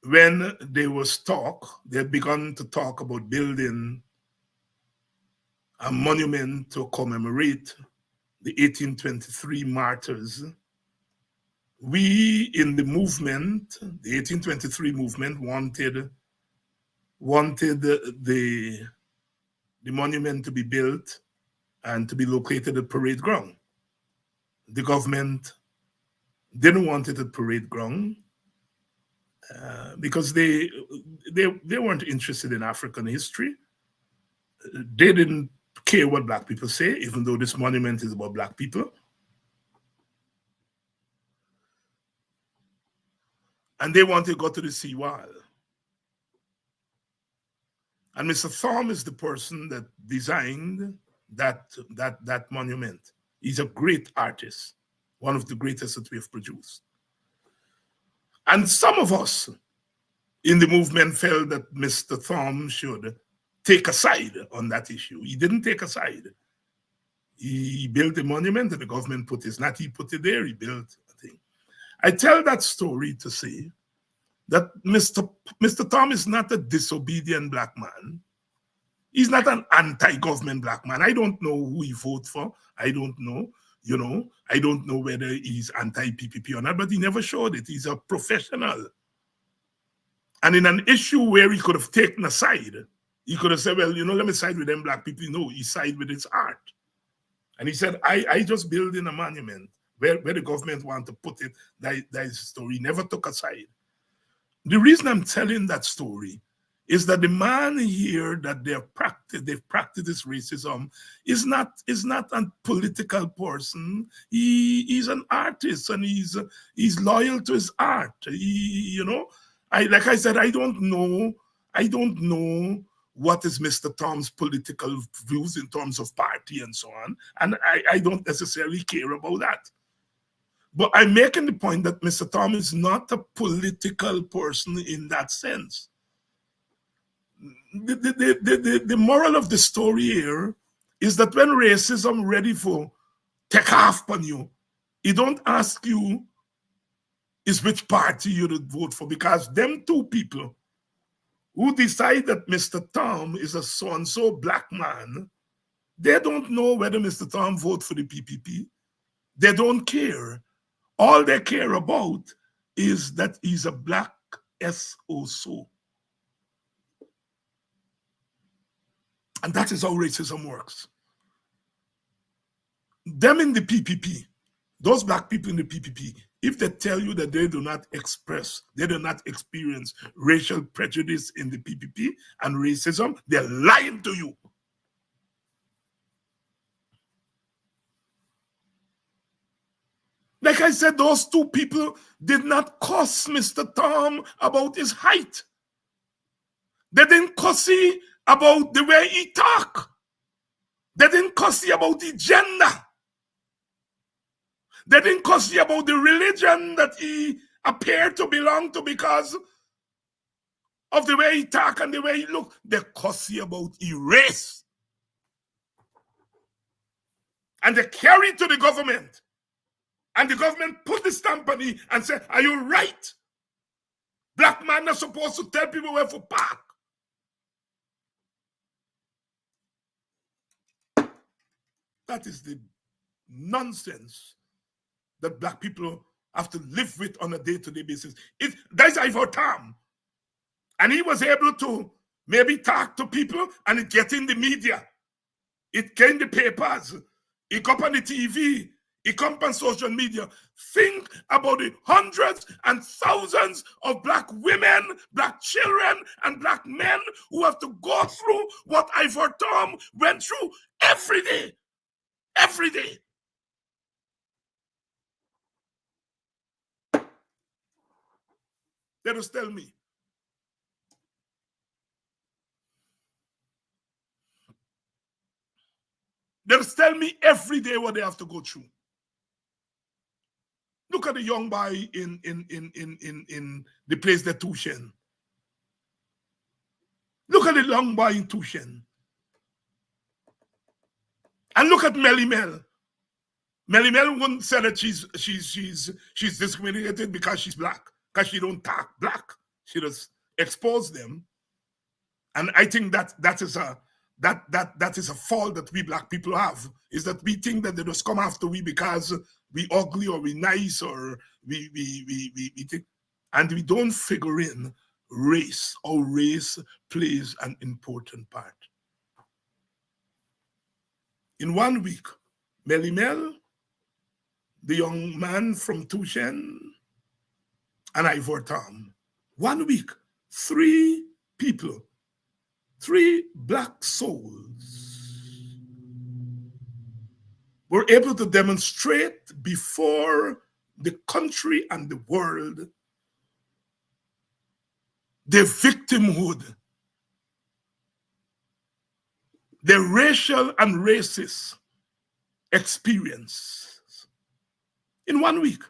when they had begun to talk about building a monument to commemorate the 1823 martyrs. We in the movement, the 1823 movement, wanted the monument to be built and to be located at parade ground. The government didn't want it at parade ground because they weren't interested in African history. They didn't care what black people say, even though this monument is about black people. And they want to go to the seawall. And Mr. Thom is the person that designed that monument. He's a great artist, one of the greatest that we have produced. And some of us in the movement felt that Mr. Thom should take a side on that issue. He didn't take a side. He built a monument and the government put he put it there, he built a thing. I tell that story to say that Mr. Thom is not a disobedient black man. He's not an anti-government black man. I don't know who he votes for. I don't know. I don't know whether he's anti-PPP or not, but he never showed it. He's a professional. And in an issue where he could have taken a side, he could have said, well, let me side with them black people. No, he sided with his art. And he said, I just building a monument where the government want to put it. That is the story. He never took a side. The reason I'm telling that story is that the man here that they've practiced this racism is not a political person. He's an artist, and he's loyal to his art. Like I said, I don't know what is Mr. Tom's political views in terms of party and so on, and I don't necessarily care about that. But I'm making the point that Mr. Tom is not a political person in that sense. The moral of the story here is that when racism ready for take off on you, he don't ask you is which party you would vote for, because them two people who decide that Mr. Tom is a so-and-so black man, they don't know whether Mr. Tom vote for the PPP. They don't care. All they care about is that he's a black SO. And that is how racism works. Them in the PPP, those black people in the PPP, if they tell you that they do not experience racial prejudice in the PPP and racism, they're lying to you. Like I said, those two people did not cuss Mr. Tom about his height. They didn't cuss him about the way he talk. They didn't cuss him about the gender. They didn't cuss him about the religion that he appeared to belong to because of the way he talk and the way he look. They cuss him about his race. And they carry it to the government. And the government put the stamp on it and said, are you right? Black man are supposed to tell people where to park. That is the nonsense that black people have to live with on a day-to-day basis. That's Ivor Tam. And he was able to maybe talk to people and it get in the media. It came in the papers. It come on the TV. It comes on social media. Think about the hundreds and thousands of black women, black children, and black men who have to go through what Ivor Tom went through every day. Every day. They just tell me. They just tell me every day what they have to go through. Look at the young boy in the place that Tushen. Look at the young boy in Tushen. And look at Melly Mel. Melly Mel wouldn't say that she's discriminated because she's black, because she don't talk black. She just expose them. And I think that is a fault that we black people have, is that we think that they just come after we because we ugly or we nice or we think, and we don't figure in race, or race plays an important part. In 1 week, Melly Mel, the young man from Tushen, and Ivor Tom, 1 week, 3 people, 3 black souls were able to demonstrate before the country and the world their victimhood, their racial and racist experience in 1 week.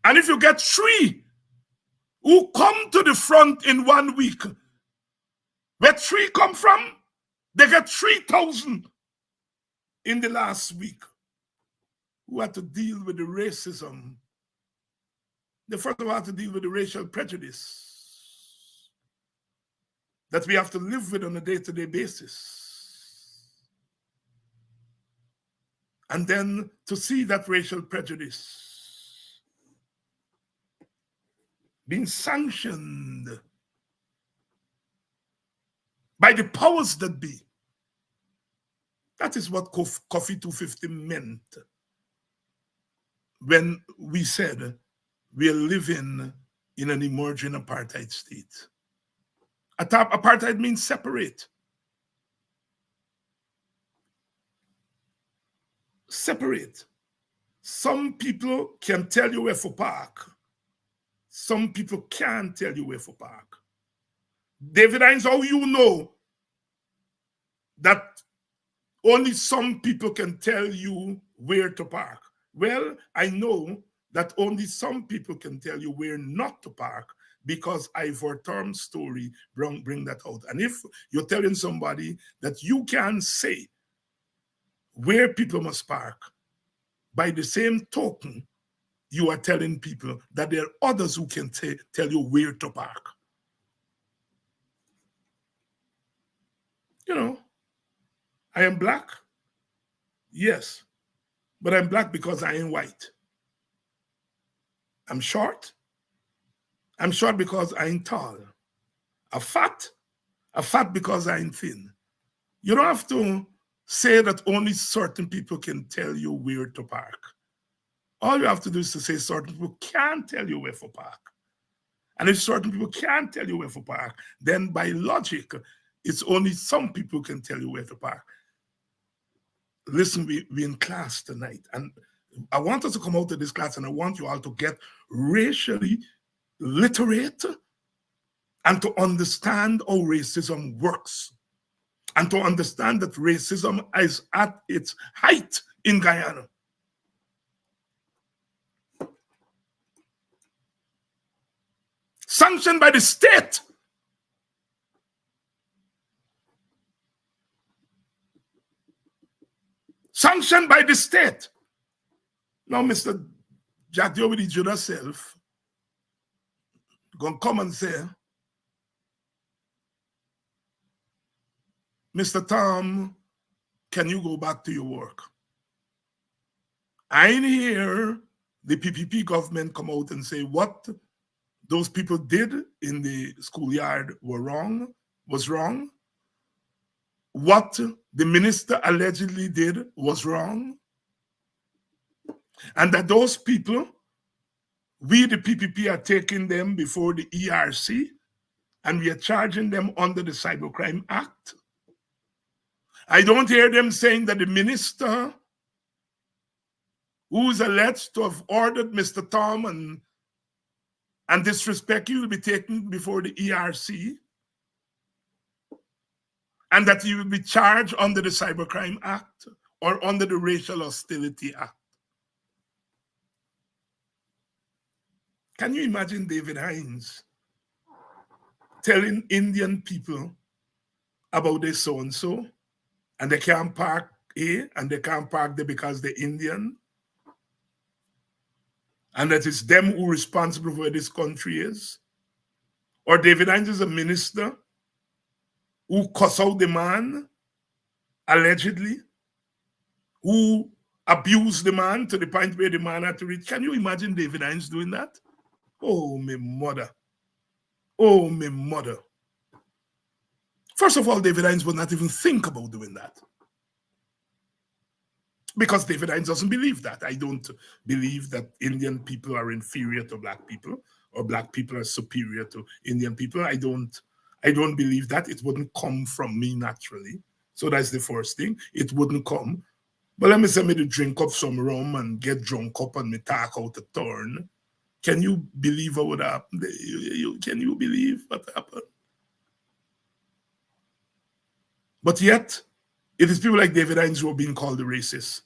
And if you get 3 who come to the front in 1 week, where 3 come from, they get 3,000 in the last week who had to deal with the racism. They first of all had to deal with the racial prejudice that we have to live with on a day-to-day basis. And then to see that racial prejudice being sanctioned by the powers that be. That is what Coffee 250 meant when we said we are living in an emerging apartheid state. Apartheid means separate. Separate. Some people can tell you where to park. Some people can't tell you where to park. David Hines, how you know that only some people can tell you where to park? Well, I know that only some people can tell you where not to park because Ivor Term's story bring that out. And if you're telling somebody that you can say where people must park, by the same token, you are telling people that there are others who can tell you where to park. You know, I am black, yes, but I'm black because I ain't white. I'm short because I ain't tall. I'm fat because I ain't thin. You don't have to say that only certain people can tell you where to park. All you have to do is to say certain people can tell you where to park. And if certain people can't tell you where to park, then by logic, it's only some people can tell you where to park. Listen, we're in class tonight, and I want us to come out of this class, and I want you all to get racially literate and to understand how racism works, and to understand that racism is at its height in Guyana. Sanctioned by the state. Sanctioned by the state. Now, Mr. Jack Diobidi Judah self gonna come and say, Mr. Tom, can you go back to your work? I ain't hear the PPP government come out and say what those people did in the schoolyard was wrong. What the minister allegedly did was wrong. And that those people, we the PPP are taking them before the ERC and we are charging them under the Cybercrime Act. I don't hear them saying that the minister who is alleged to have ordered Mr. Tom and disrespect you will be taken before the ERC and that you will be charged under the Cybercrime Act or under the Racial Hostility Act. Can you imagine David Hines telling Indian people about this so-and-so and they can't park here and they can't park there because they're Indian? And that it's them who are responsible for where this country is? Or David Hines is a minister who cuss out the man, allegedly, who abused the man to the point where the man had to reach. Can you imagine David Hines doing that? Oh, my mother. Oh, my mother. First of all, David Hines would not even think about doing that. Because David Hines doesn't believe that. I don't believe that Indian people are inferior to black people or black people are superior to Indian people. I don't believe that. It wouldn't come from me naturally. So that's the first thing. It wouldn't come. But let me say me to drink up some rum and get drunk up and me talk out a turn. Can you believe what would happen? Can you believe what happened? But yet, it is people like David Hines who are being called the racists.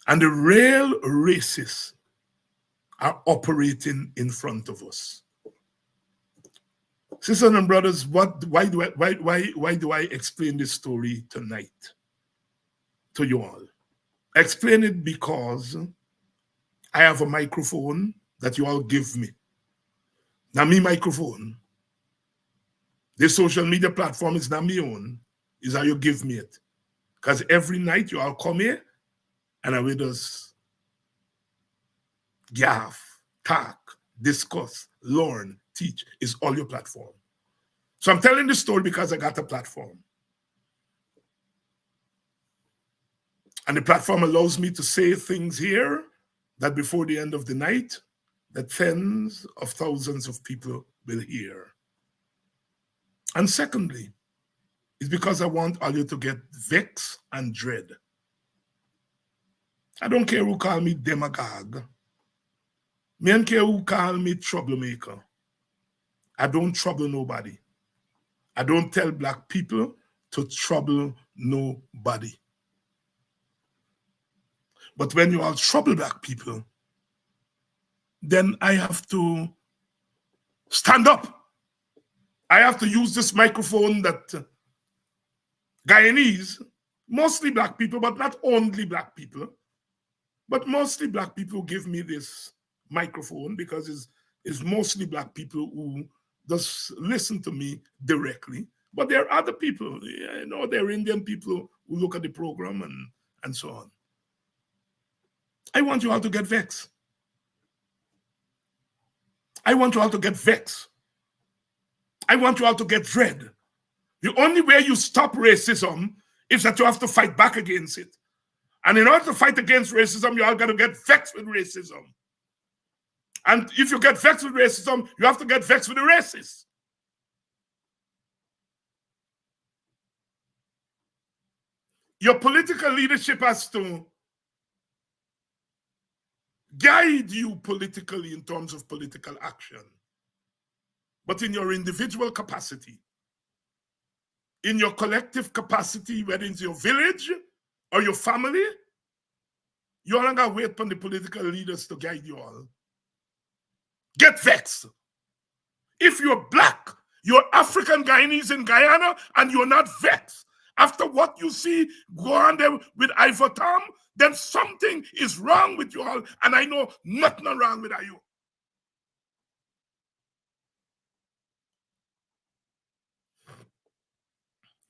And the real racists are operating in front of us. Sisters and brothers, why do I explain this story tonight to you all? I explain it because I have a microphone that you all give me. Now, me microphone, this social media platform is not my own, is how you give me it. Because every night you all come here and I will just gaff, talk, discuss, learn, teach. Is all your platform. So I'm telling this story because I got a platform. And the platform allows me to say things here that before the end of the night, that tens of thousands of people will hear. And secondly, it's because I want all you to get vexed and dread. I don't care who call me demagogue. Me don't care who call me troublemaker. I don't trouble nobody. I don't tell black people to trouble nobody. But when you all trouble black people, then I have to stand up. I have to use this microphone that Guyanese, mostly black people, but not only black people, but mostly black people give me this microphone because it's mostly black people who just listen to me directly. But there are other people, there are Indian people who look at the program and so on. I want you all to get vexed. I want you all to get vexed. I want you all to get dread. The only way you stop racism is that you have to fight back against it. And in order to fight against racism, you all got to get vexed with racism. And if you get vexed with racism, you have to get vexed with the racists. Your political leadership has to guide you politically in terms of political action. But in your individual capacity, in your collective capacity, whether it's your village or your family, you all got to wait for the political leaders to guide you all. Get vexed. If you're black, you're African Guyanese in Guyana, and you're not vexed after what you see go on there with Ivor Tom, then something is wrong with you all, and I know nothing wrong with you.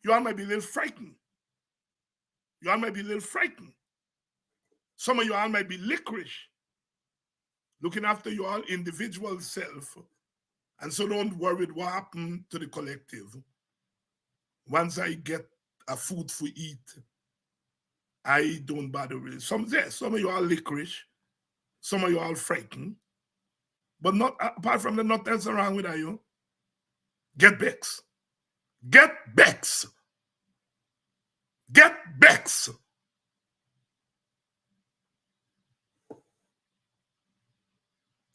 You all might be a little frightened. You all might be a little frightened. Some of you all might be licorice, looking after your all individual self. And so don't worry what happened to the collective. Once I get a food for eat, I don't bother with it. Some of you are licorice, some of you are frightened, but not apart from that, nothing else wrong with you. Get vexed. Get vexed. Get vexed.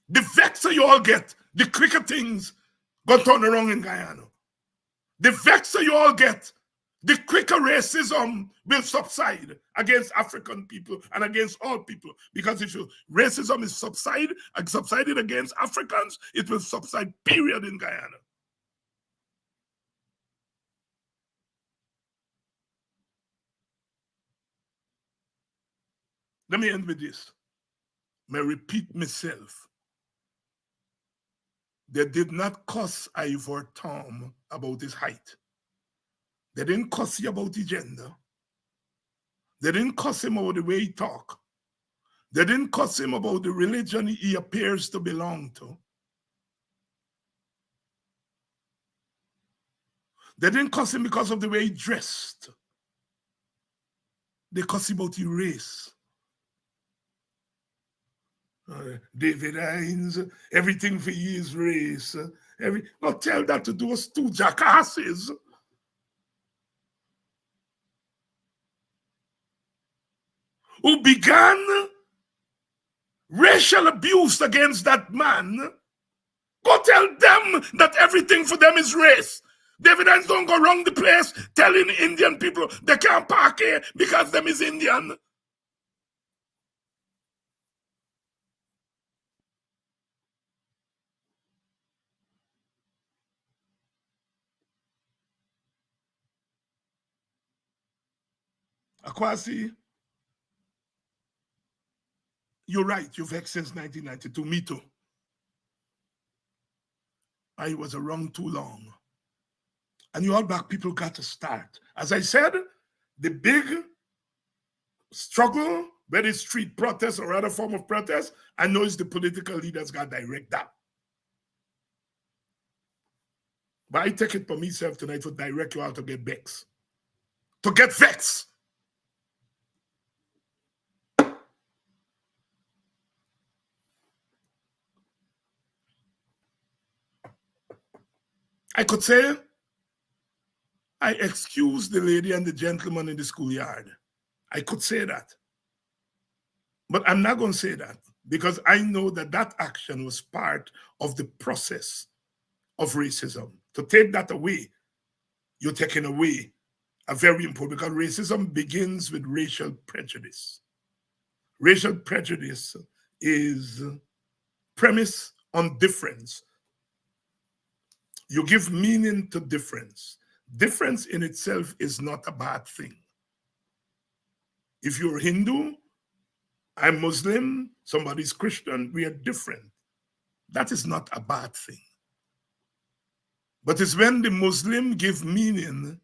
The vexer you all get, the quicker things go turn around in Guyana. The vexer you all get, the quicker racism will subside against African people and against all people. Because if racism is subsided against Africans, it will subside, period, in Guyana. Let me end with this. May I repeat myself. They did not cuss Ivor Tom about his height. They didn't cuss him about his gender. They didn't cuss him about the way he talk. They didn't cuss him about the religion he appears to belong to. They didn't cuss him because of the way he dressed. They cuss him about his race. David Hines, everything for you is race. Not tell that to those two jackasses. Who began racial abuse against that man. Go tell them that everything for them is race. David Hines don't go around the place telling Indian people they can't park here because them is Indian. Akwasi, you're right. You've vexed since 1992. Me too. I was around too long. And you all black people got to start. As I said, the big struggle, whether it's street protest or other form of protest, I know it's the political leaders got to direct that. But I take it for myself tonight to direct you all to get vexed. To get vexed. I could say, I excuse the lady and the gentleman in the schoolyard. I could say that. But I'm not going to say that because I know that that action was part of the process of racism. To take that away, you're taking away a very important, because racism begins with racial prejudice. Racial prejudice is premise on difference. You give meaning to difference. Difference in itself is not a bad thing. If you're Hindu, I'm Muslim, somebody's Christian, we are different. That is not a bad thing. But it's when the Muslim give meaning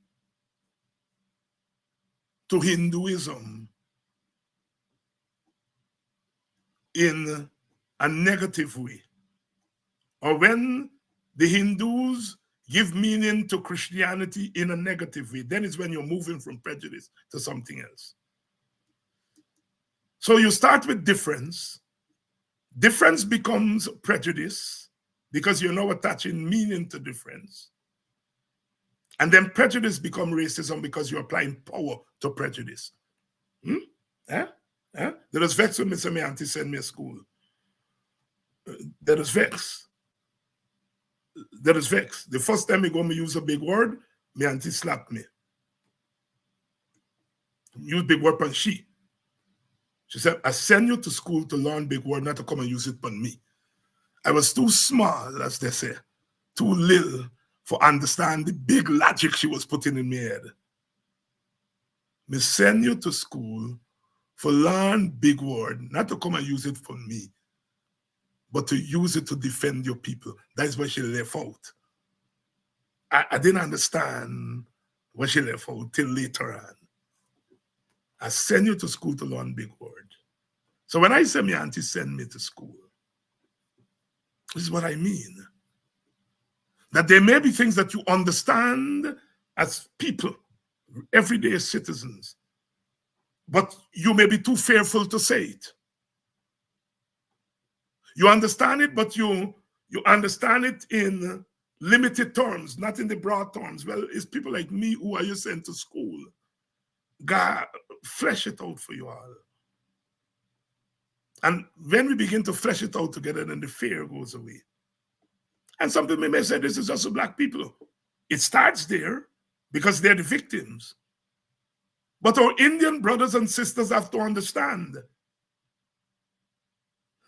to Hinduism in a negative way, or when the Hindus give meaning to Christianity in a negative way, then it's when you're moving from prejudice to something else. So you start with difference. Difference becomes prejudice because you're now attaching meaning to difference. And then prejudice becomes racism because you're applying power to prejudice. Eh? There was vex when my auntie sent me to school. There was vex. There is vex. The first time I go me use a big word, my auntie slapped me. Use big word on she. She said, I send you to school to learn big word, not to come and use it on me. I was too small, as they say, too little for understand the big logic she was putting in my head. Me send you to school for learn big word, not to come and use it for me, but to use it to defend your people. That is why she left out. I didn't understand what she left out till later on. I send you to school to learn big word. So when I say my auntie send me to school, this is what I mean. That there may be things that you understand as people, everyday citizens, but you may be too fearful to say it. You understand it, but you understand it in limited terms, not in the broad terms. Well, it's people like me who are you sent to school. God, flesh it out for you all. And when we begin to flesh it out together, then the fear goes away. And some people may say this is just for black people. It starts there because they're the victims. But our Indian brothers and sisters have to understand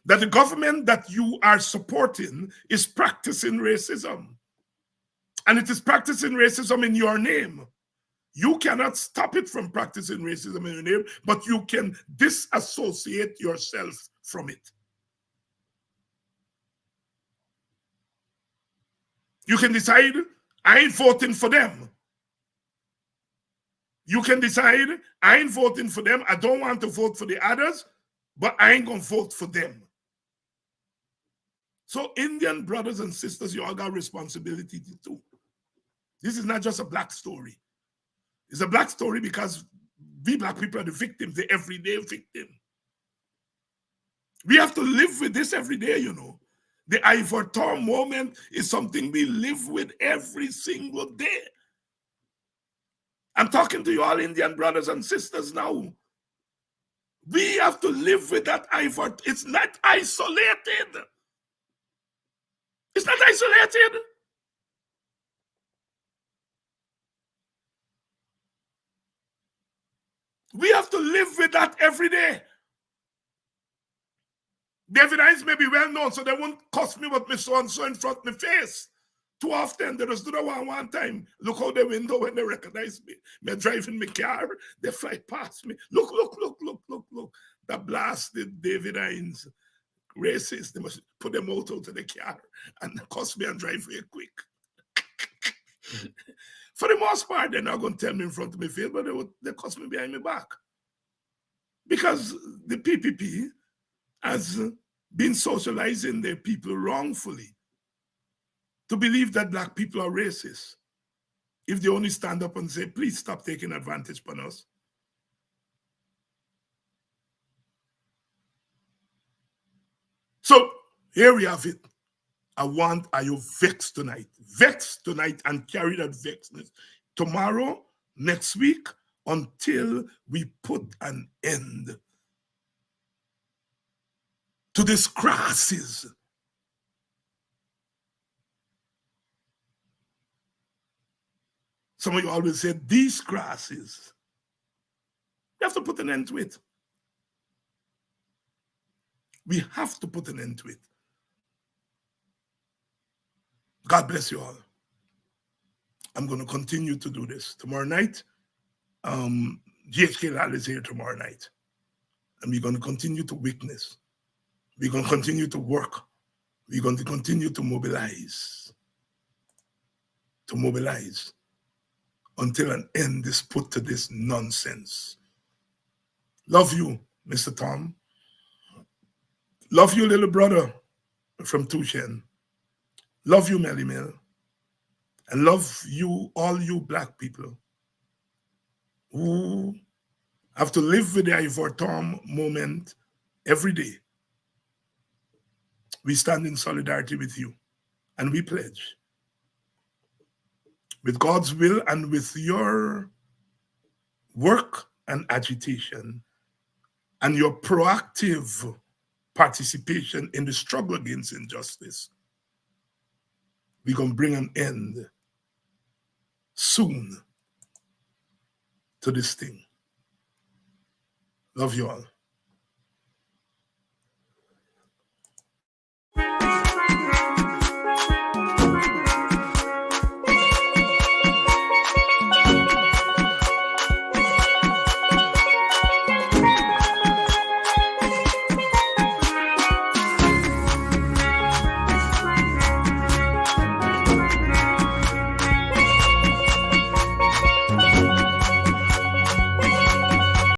that the government that you are supporting is practicing racism. And it is practicing racism in your name. You cannot stop it from practicing racism in your name, but you can disassociate yourself from it. You can decide, I ain't voting for them. You can decide, I ain't voting for them. I don't want to vote for the others, but I ain't going to vote for them. So Indian brothers and sisters, you all got responsibility too. This is not just a black story. It's a black story because we black people are the victims, the everyday victim. We have to live with this every day, you know. The Ivor Tom moment is something we live with every single day. I'm talking to you all Indian brothers and sisters now. We have to live with that Ivor. It's not isolated. It's not isolated. We have to live with that every day. The evidence may be well known, so they won't cost me what me so and so in front of my face. Too often, they just do that one time. Look out the window when they recognize me. Me driving my car, they fly past me. Look. The blasted David Hines racist. They must put them out of the car and cost me and drive very quick. For the most part, they're not going to tell me in front of my face, but they cost me behind my back. Because the PPP has been socializing their people wrongfully to believe that black people are racist. If they only stand up and say, please stop taking advantage of us. So here we have it. Are you vexed tonight? Vexed tonight and carry that vexedness tomorrow, next week, until we put an end to these crosses. Some of you always say these crosses. We have to put an end to it. We have to put an end to it. God bless you all. I'm going to continue to do this. Tomorrow night, GHK Lal is here tomorrow night. And we're going to continue to witness. We're going to continue to work. We're going to continue to mobilize. Until an end is put to this nonsense. Love you, Mr. Tom. Love you, little brother from Tushen. Love you, Melly Mill. And love you, all you black people who have to live with the Ivor Tom moment every day. We stand in solidarity with you, and we pledge, with God's will and with your work and agitation and your proactive participation in the struggle against injustice, we're going to bring an end soon to this thing. Love you all.